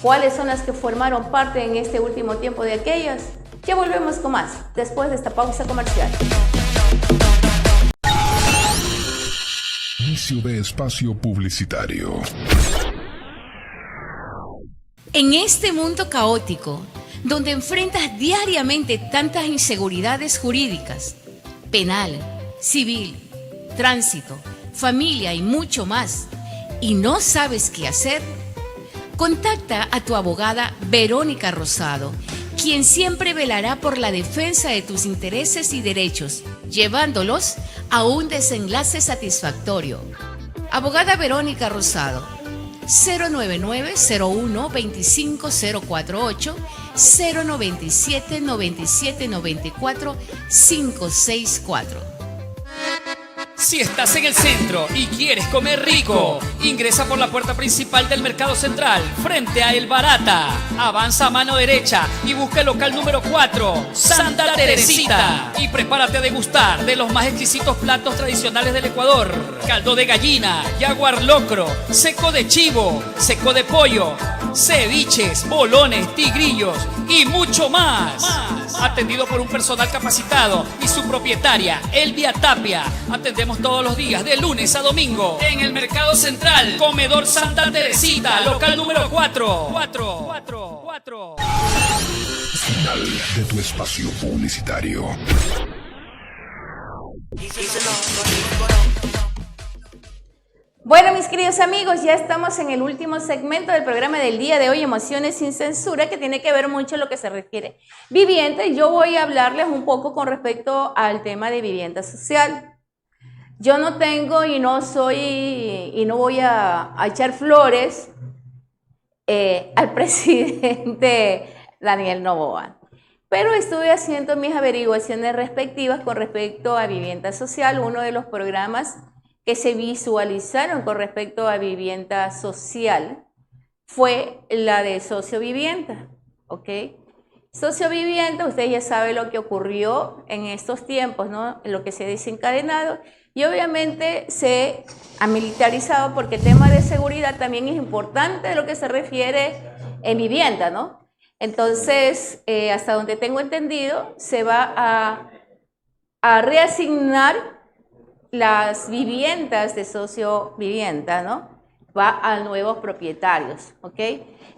Speaker 1: ¿Cuáles son las que formaron parte en este último tiempo de aquellas? Ya volvemos con más después de esta pausa comercial.
Speaker 3: Inicio de espacio publicitario.
Speaker 4: En este mundo caótico, donde enfrentas diariamente tantas inseguridades jurídicas, penal, civil, tránsito, familia y mucho más, y no sabes qué hacer, Contacta a tu abogada Verónica Rosado, quien siempre velará por la defensa de tus intereses y derechos, llevándolos a un desenlace satisfactorio. Abogada Verónica Rosado, 099-01-25048, 097-9794-564.
Speaker 5: Si estás en el centro y quieres comer rico, ingresa por la puerta principal del Mercado Central, frente a El Barata. Avanza a mano derecha y busca el local número 4, Santa Teresita. Y prepárate a degustar de los más exquisitos platos tradicionales del Ecuador. Caldo de gallina, jaguar locro, seco de chivo, seco de pollo, ceviches, bolones, tigrillos y mucho más. Atendido por un personal capacitado y su propietaria, Elvia Tapia. Atendemos todos los días, de lunes a domingo, en el Mercado Central, Comedor Santa Teresita, local número 4.
Speaker 3: Final de tu espacio publicitario.
Speaker 1: Bueno, mis queridos amigos, ya estamos en el último segmento del programa del día de hoy, Emociones sin Censura, que tiene que ver mucho en lo que se refiere vivienda, y yo voy a hablarles un poco con respecto al tema de vivienda social. Yo no tengo y no voy a echar flores al presidente Daniel Noboa, pero estuve haciendo mis averiguaciones respectivas con respecto a vivienda social. Uno de los programas que se visualizaron con respecto a vivienda social fue la de sociovivienda, ¿ok? Sociovivienda, ustedes ya saben lo que ocurrió en estos tiempos, ¿no? Lo que se ha desencadenado, y obviamente se ha militarizado, porque el tema de seguridad también es importante de lo que se refiere en vivienda, ¿no? Entonces, hasta donde tengo entendido, se va a reasignar las viviendas de sociovivienda, ¿no? Va a nuevos propietarios, ¿ok?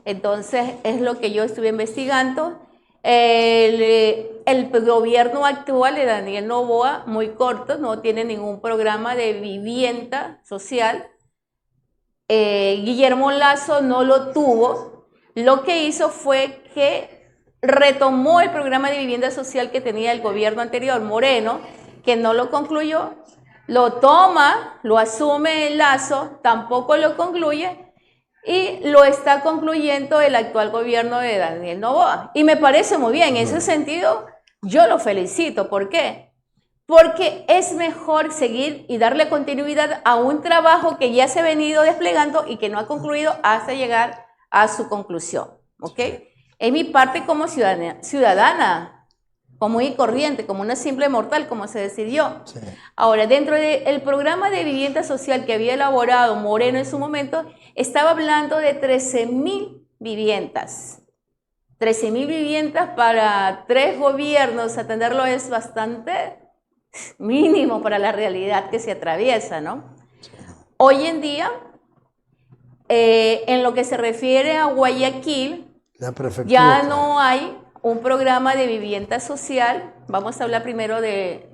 Speaker 1: Entonces, es lo que yo estuve investigando. El gobierno actual de Daniel Noboa, muy corto, no tiene ningún programa de vivienda social. Guillermo Lasso no lo tuvo. Lo que hizo fue que retomó el programa de vivienda social que tenía el gobierno anterior, Moreno, que no lo concluyó. Lo toma, lo asume el Lasso, tampoco lo concluye, y lo está concluyendo el actual gobierno de Daniel Noboa. Y me parece muy bien, en ese sentido yo lo felicito. ¿Por qué? Porque es mejor seguir y darle continuidad a un trabajo que ya se ha venido desplegando y que no ha concluido hasta llegar a su conclusión, ¿ok? Es mi parte como ciudadana común y corriente, como una simple mortal, como se decidió. Sí. Ahora, dentro del programa de vivienda social que había elaborado Moreno en su momento, estaba hablando de 13.000 viviendas. 13.000 viviendas para 3 gobiernos, atenderlo es bastante mínimo para la realidad que se atraviesa, ¿no? Hoy en día, en lo que se refiere a Guayaquil, ya no hay un programa de vivienda social. Vamos a hablar primero de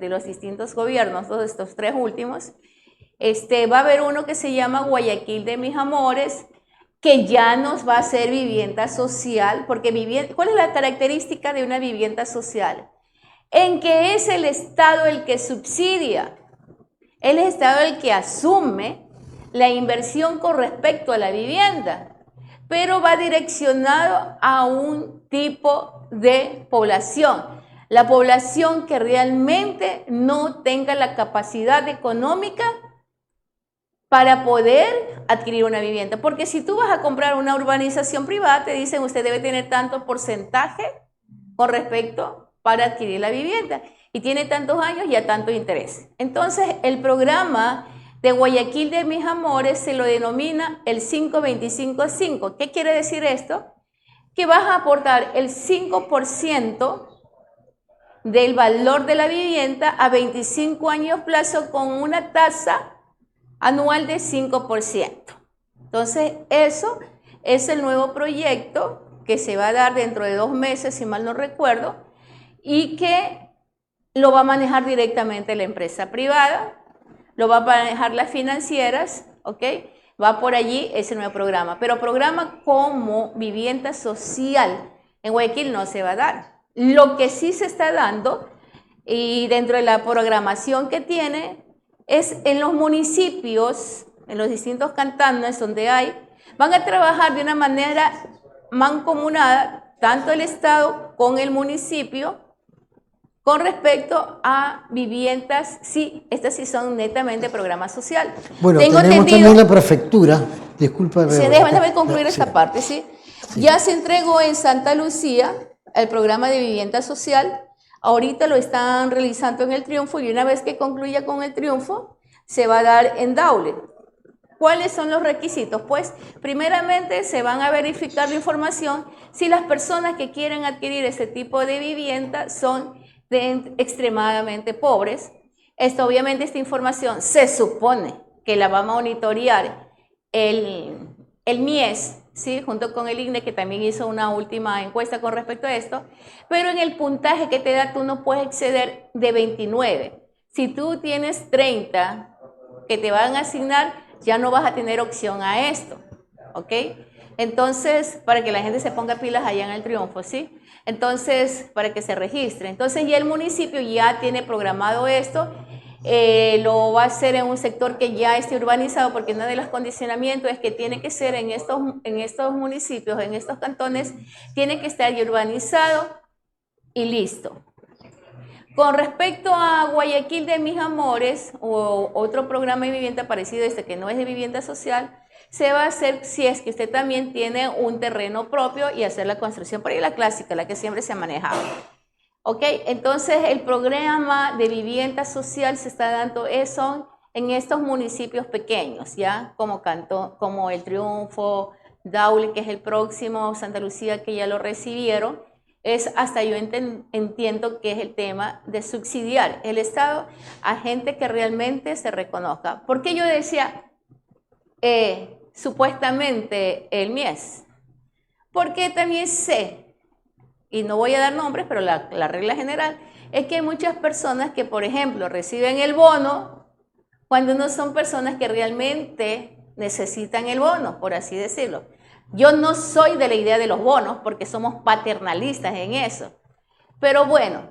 Speaker 1: los distintos gobiernos, todos estos 3 últimos. Va a haber uno que se llama Guayaquil de mis amores, que ya nos va a hacer vivienda social, porque ¿cuál es la característica de una vivienda social? En que es el Estado el que subsidia, el Estado el que asume la inversión con respecto a la vivienda, pero va direccionado a un tipo de población, la población que realmente no tenga la capacidad económica para poder adquirir una vivienda. Porque si tú vas a comprar una urbanización privada, te dicen usted debe tener tanto porcentaje con respecto para adquirir la vivienda, y tiene tantos años y a tanto interés. Entonces, el programa de Guayaquil de mis amores se lo denomina el 5-25-5. ¿Qué quiere decir esto? Que vas a aportar el 5% del valor de la vivienda a 25 años plazo con una tasa anual de 5%. Entonces, eso es el nuevo proyecto que se va a dar dentro de 2 meses, si mal no recuerdo, y que lo va a manejar directamente la empresa privada, lo va a manejar las financieras, ¿ok? va por allí ese nuevo programa. Pero programa como vivienda social en Guayaquil no se va a dar. Lo que sí se está dando, y dentro de la programación que tiene, es en los municipios, en los distintos cantones donde hay, van a trabajar de una manera mancomunada, tanto el Estado con el municipio, con respecto a viviendas, sí, estas sí son netamente programa social.
Speaker 2: Bueno,
Speaker 1: Tengo
Speaker 2: tenemos
Speaker 1: entendido,
Speaker 2: también la prefectura, disculpa.
Speaker 1: déjame concluir
Speaker 2: Sí,
Speaker 1: esta parte, ¿sí? Ya se entregó en Santa Lucía el programa de vivienda social, ahorita lo están realizando en el Triunfo y una vez que concluya con el Triunfo, se va a dar en Daule. ¿Cuáles son los requisitos? Pues primeramente se van a verificar la información si las personas que quieren adquirir este tipo de vivienda son extremadamente pobres. Obviamente esta información se supone que la va a monitorear el MIES, ¿sí? Junto con el INE, que también hizo una última encuesta con respecto a esto, pero en el puntaje que te da tú no puedes exceder de 29. Si tú tienes 30 que te van a asignar, ya no vas a tener opción a esto, ¿ok? Entonces, para que la gente se ponga pilas allá en el Triunfo, ¿sí? Entonces, para que se registre. Entonces, ya el municipio ya tiene programado esto, lo va a hacer en un sector que ya esté urbanizado, porque uno de los condicionamientos es que tiene que ser en estos municipios, en estos cantones, tiene que estar ya urbanizado y listo. Con respecto a Guayaquil de Mis Amores, o otro programa de vivienda parecido a este que no es de vivienda social, se va a hacer si es que usted también tiene un terreno propio y hacer la construcción, por ahí la clásica, la que siempre se ha manejado. ¿Ok? Entonces, el programa de vivienda social se está dando eso en estos municipios pequeños, ¿ya? Como El Triunfo, Daule, que es el próximo, Santa Lucía, que ya lo recibieron. Es hasta yo entiendo que es el tema de subsidiar el Estado a gente que realmente se reconozca. ¿Por qué yo decía supuestamente el MIES? Porque también sé, y no voy a dar nombres, pero la regla general es que hay muchas personas que, por ejemplo, reciben el bono cuando no son personas que realmente necesitan el bono, por así decirlo. Yo no soy de la idea de los bonos porque somos paternalistas en eso. Pero bueno,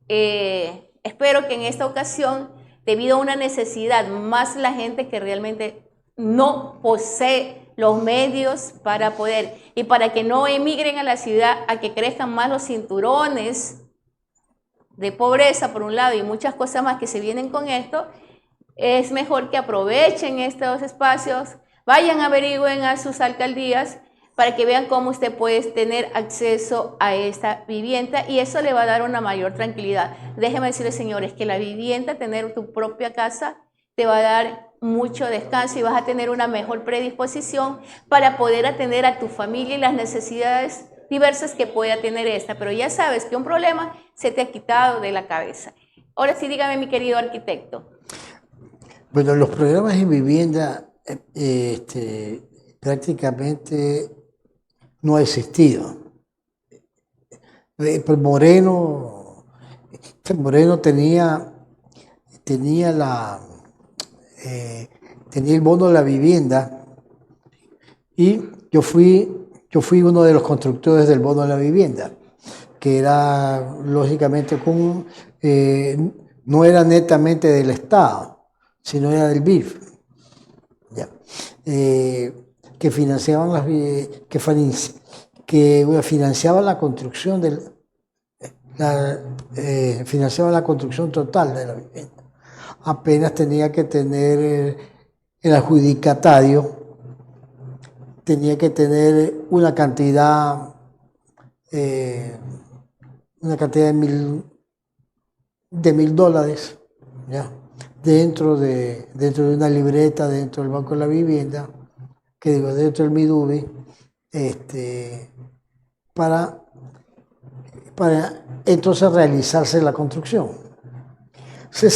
Speaker 1: espero que en esta ocasión, debido a una necesidad, más la gente que realmente no posee los medios para poder, y para que no emigren a la ciudad, a que crezcan más los cinturones de pobreza, por un lado, y muchas cosas más que se vienen con esto, es mejor que aprovechen estos espacios, vayan, averigüen a sus alcaldías para que vean cómo usted puede tener acceso a esta vivienda y eso le va a dar una mayor tranquilidad. Déjenme decirles, señores, que la vivienda, tener tu propia casa, te va a dar mucho descanso y vas a tener una mejor predisposición para poder atender a tu familia y las necesidades diversas que pueda tener esta. Pero ya sabes que un problema se te ha quitado de la cabeza. Ahora sí, dígame, mi querido arquitecto.
Speaker 2: Bueno, los programas de vivienda prácticamente no ha existido. Pues Moreno tenía el bono de la vivienda y yo fui uno de los constructores del bono de la vivienda, que era lógicamente no era netamente del Estado, sino era del BIF, ya. Que financiaban financiaban la construcción financiaban la construcción total de la vivienda. Apenas tenía que tener el adjudicatario, tenía que tener una cantidad de $1.000, ¿ya? Dentro de una libreta, dentro del Banco de la Vivienda, dentro del MIDUBI, para entonces realizarse la construcción. Se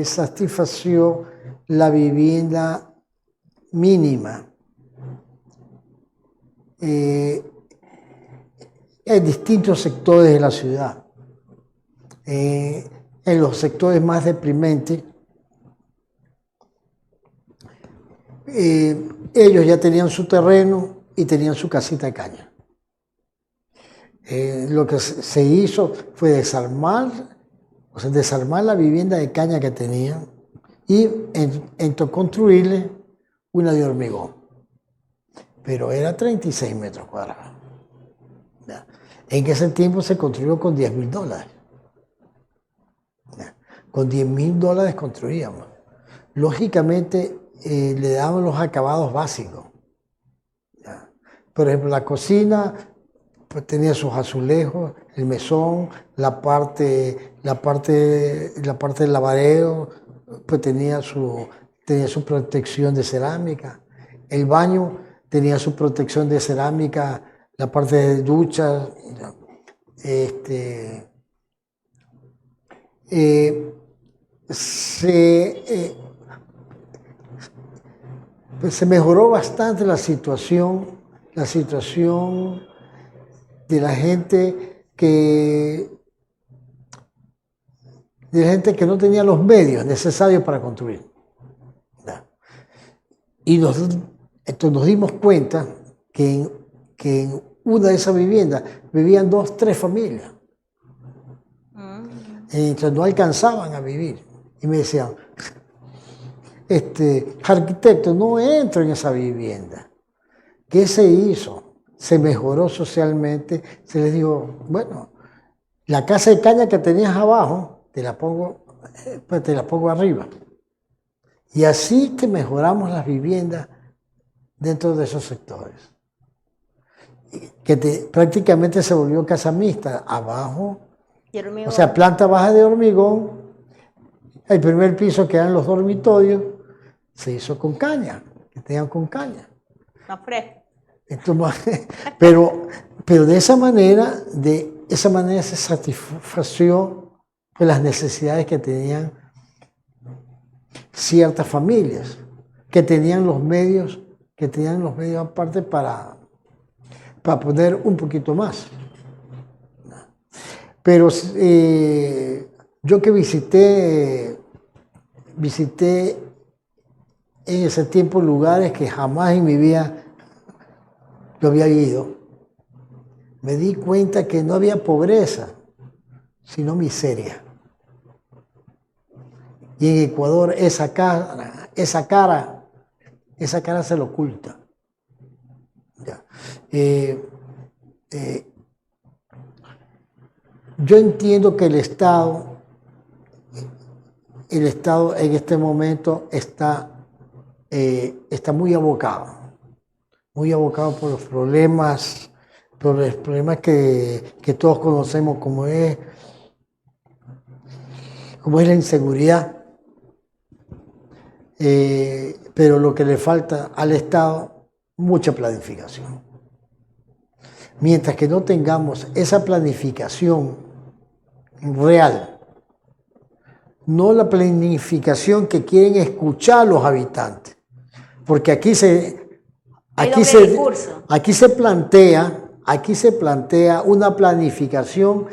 Speaker 2: satisfació la vivienda mínima en distintos sectores de la ciudad. en los sectores más deprimentes, ellos ya tenían su terreno y tenían su casita de caña. Lo que se hizo fue desarmar la vivienda de caña que tenían y construirle una de hormigón. Pero era 36 metros cuadrados. En ese tiempo se construyó con $10.000. Con $10.000 construíamos. Lógicamente le daban los acabados básicos. Por ejemplo, la cocina pues, tenía sus azulejos, el mesón, la parte del lavadero, pues tenía su protección de cerámica. El baño tenía su protección de cerámica, la parte de ducha. Pues se mejoró bastante la situación de la gente que no tenía los medios necesarios para construir. Y entonces nos dimos cuenta que en una de esas viviendas vivían 2, 3 familias. Entonces no alcanzaban a vivir. Y me decían, arquitecto, no entro en esa vivienda. ¿Qué se hizo? Se mejoró socialmente. Se les dijo, bueno, la casa de caña que tenías abajo, te la pongo arriba. Y así que mejoramos las viviendas dentro de esos sectores. Que prácticamente se volvió casa mixta, abajo, o sea, planta baja de hormigón. El primer piso, que eran los dormitorios, se hizo con caña, que tenían con caña.
Speaker 1: Más fresco.
Speaker 2: Pero de esa manera se satisfació las necesidades que tenían ciertas familias, que tenían los medios aparte para poner un poquito más. Pero yo que visité en ese tiempo lugares que jamás en mi vida yo había ido, me di cuenta que no había pobreza, sino miseria. Y en Ecuador esa cara se lo oculta. Yo entiendo que el Estado en este momento está muy abocado por los problemas que todos conocemos, como es la inseguridad. Pero lo que le falta al Estado, mucha planificación. Mientras que no tengamos esa planificación real, no la planificación que quieren escuchar los habitantes, porque aquí se plantea una planificación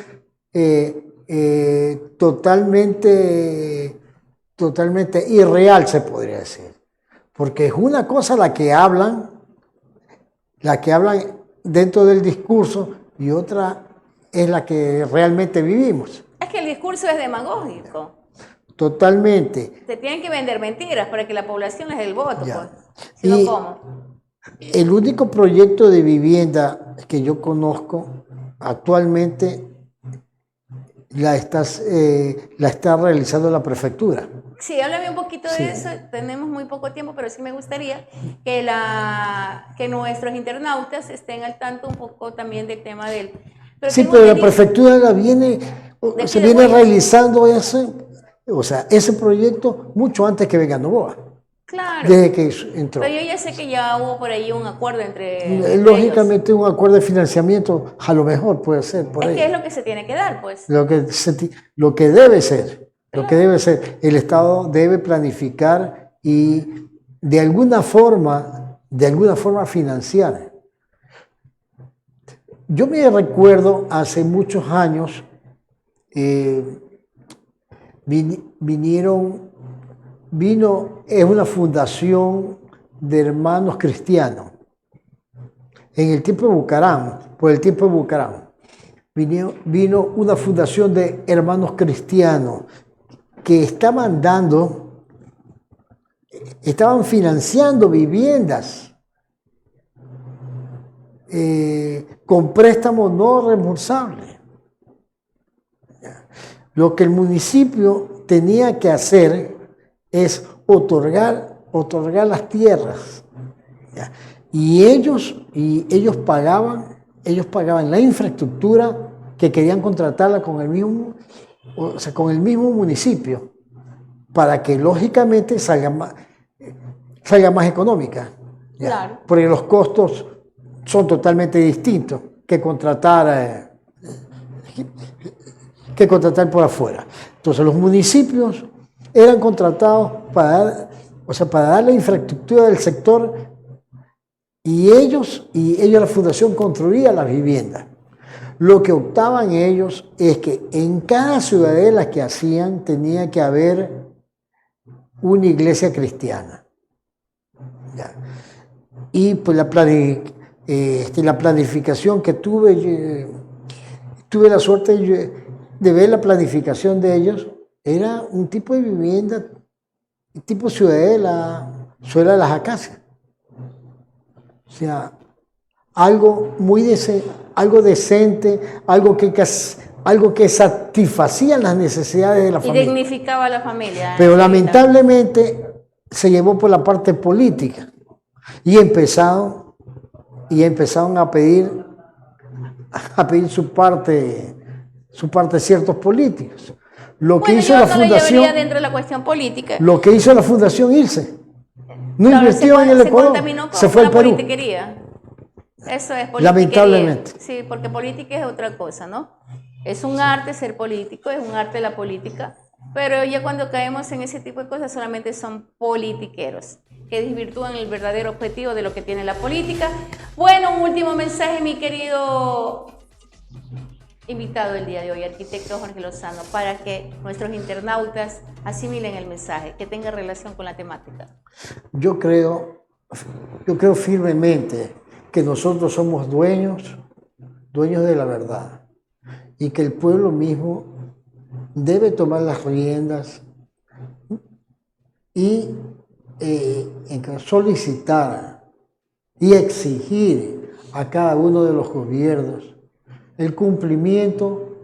Speaker 2: totalmente irreal, se podría decir, porque es una cosa la que hablan dentro del discurso y otra es la que realmente vivimos.
Speaker 1: Es que el discurso es demagógico.
Speaker 2: Totalmente.
Speaker 1: Se tienen que vender mentiras para que la población les dé el voto.
Speaker 2: Ya.
Speaker 1: Pues. Si no, ¿cómo?
Speaker 2: El único proyecto de vivienda que yo conozco actualmente la está realizando la prefectura.
Speaker 1: Sí, háblame un poquito de eso. Tenemos muy poco tiempo, pero sí me gustaría que nuestros internautas estén al tanto un poco también del tema del...
Speaker 2: Pero la prefectura se viene realizando ese proyecto mucho antes que venga Noboa.
Speaker 1: Claro.
Speaker 2: Desde que entró.
Speaker 1: Pero yo ya sé que ya hubo por ahí un acuerdo entre
Speaker 2: lógicamente
Speaker 1: ellos.
Speaker 2: un acuerdo de financiamiento a lo mejor puede ser por ahí.
Speaker 1: Que es lo que se tiene que dar, pues.
Speaker 2: Lo que debe ser. El Estado debe planificar y de alguna forma financiar. Yo me recuerdo hace muchos años es una fundación de hermanos cristianos. En el tiempo de Bucaram, por el tiempo de Bucaram, vino una fundación de hermanos cristianos que estaban financiando viviendas con préstamos no reembolsables. Lo que el municipio tenía que hacer es otorgar las tierras. ¿Ya? Y ellos pagaban la infraestructura que querían contratarla con el mismo municipio, para que lógicamente salga más económica. ¿Ya?
Speaker 1: Claro.
Speaker 2: Porque los costos son totalmente distintos que contratar por afuera. Entonces los municipios eran contratados para dar la infraestructura del sector, y ellos la fundación construía las viviendas. Lo que optaban ellos es que en cada ciudadela que hacían tenía que haber una iglesia cristiana. ¿Ya? Y pues la planificación que tuve la suerte de ver la planificación de ellos, era un tipo de vivienda, tipo ciudadela de las acacias. O sea, algo decente, algo que satisfacía las necesidades de la familia.
Speaker 1: Y dignificaba a la familia.
Speaker 2: Pero lamentablemente se llevó por la parte política y empezaron a pedir su parte ciertos políticos. Lo que hizo la fundación,
Speaker 1: dentro de la cuestión política.
Speaker 2: Lo que hizo la fundación irse. No
Speaker 1: Claro,
Speaker 2: invirtió en el Ecuador,
Speaker 1: se
Speaker 2: fue al Perú.
Speaker 1: politiquería. Eso es politiquería.
Speaker 2: Lamentablemente.
Speaker 1: Sí, porque política es otra cosa, ¿no? Es un arte ser político, es un arte la política, pero ya cuando caemos en ese tipo de cosas solamente son politiqueros, que desvirtúan el verdadero objetivo de lo que tiene la política. Bueno, un último mensaje, mi querido invitado del día de hoy, arquitecto Jorge Lozano, para que nuestros internautas asimilen el mensaje, que tenga relación con la temática.
Speaker 2: Yo creo firmemente que nosotros somos dueños de la verdad, y que el pueblo mismo debe tomar las riendas y solicitar y exigir a cada uno de los gobiernos el cumplimiento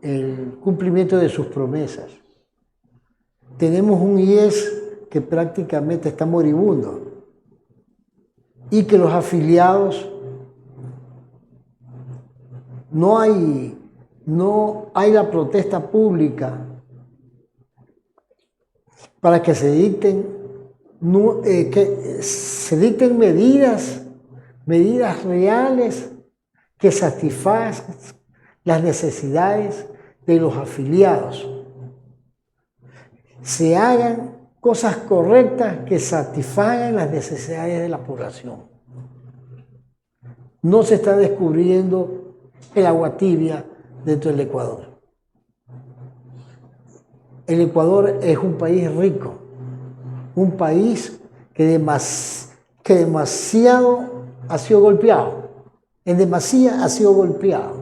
Speaker 2: de sus promesas. Tenemos un IES que prácticamente está moribundo, y que los afiliados no hay la protesta pública para que se dicten medidas reales que satisfazcan las necesidades de los afiliados. Se hagan cosas correctas que satisfagan las necesidades de la población. No se está descubriendo el agua tibia dentro del Ecuador. El Ecuador es un país rico, un país que demasiado ha sido golpeado. En demasía ha sido golpeado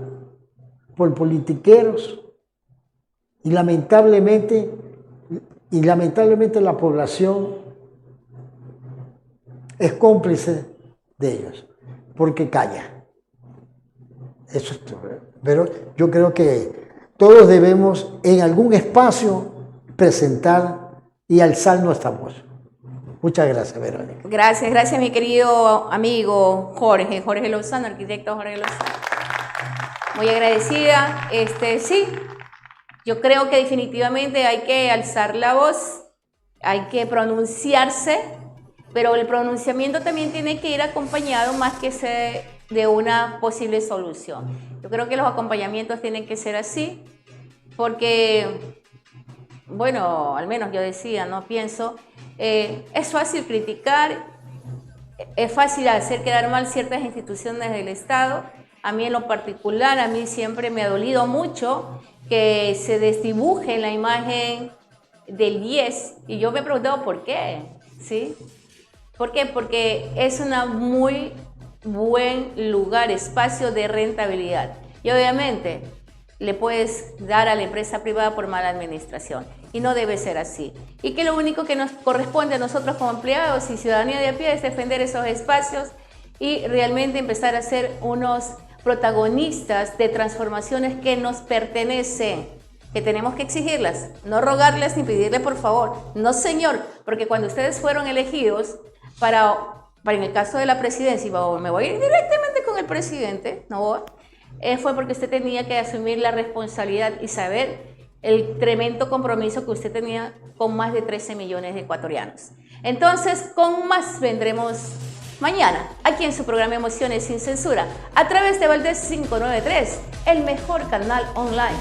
Speaker 2: por politiqueros, y lamentablemente la población es cómplice de ellos, porque calla. Eso es todo. Pero yo creo que todos debemos en algún espacio presentar y alzar nuestra voz. Muchas gracias, Verónica.
Speaker 1: Gracias mi querido amigo Jorge Lozano, arquitecto Jorge Lozano. Muy agradecida. Sí, yo creo que definitivamente hay que alzar la voz, hay que pronunciarse, pero el pronunciamiento también tiene que ir acompañado más que ser de una posible solución. Yo creo que los acompañamientos tienen que ser así, porque, bueno, al menos yo decía, no pienso, es fácil criticar, es fácil hacer quedar mal ciertas instituciones del Estado. A mí en lo particular, a mí siempre me ha dolido mucho que se desdibuje la imagen del 10 y yo me he preguntado por qué, ¿sí? ¿Por qué? Porque es un muy buen lugar, espacio de rentabilidad y obviamente le puedes dar a la empresa privada por mala administración y no debe ser así. Y que lo único que nos corresponde a nosotros como empleados y ciudadanía de a pie es defender esos espacios y realmente empezar a ser unos protagonistas de transformaciones que nos pertenecen, que tenemos que exigirlas, no rogarles ni pedirles por favor, no señor, porque cuando ustedes fueron elegidos para en el caso de la presidencia, me voy a ir directamente con el presidente, no, fue porque usted tenía que asumir la responsabilidad y saber el tremendo compromiso que usted tenía con más de 13 millones de ecuatorianos. Entonces, con más vendremos mañana, aquí en su programa Emociones sin Censura, a través de Valdés 593, el mejor canal online.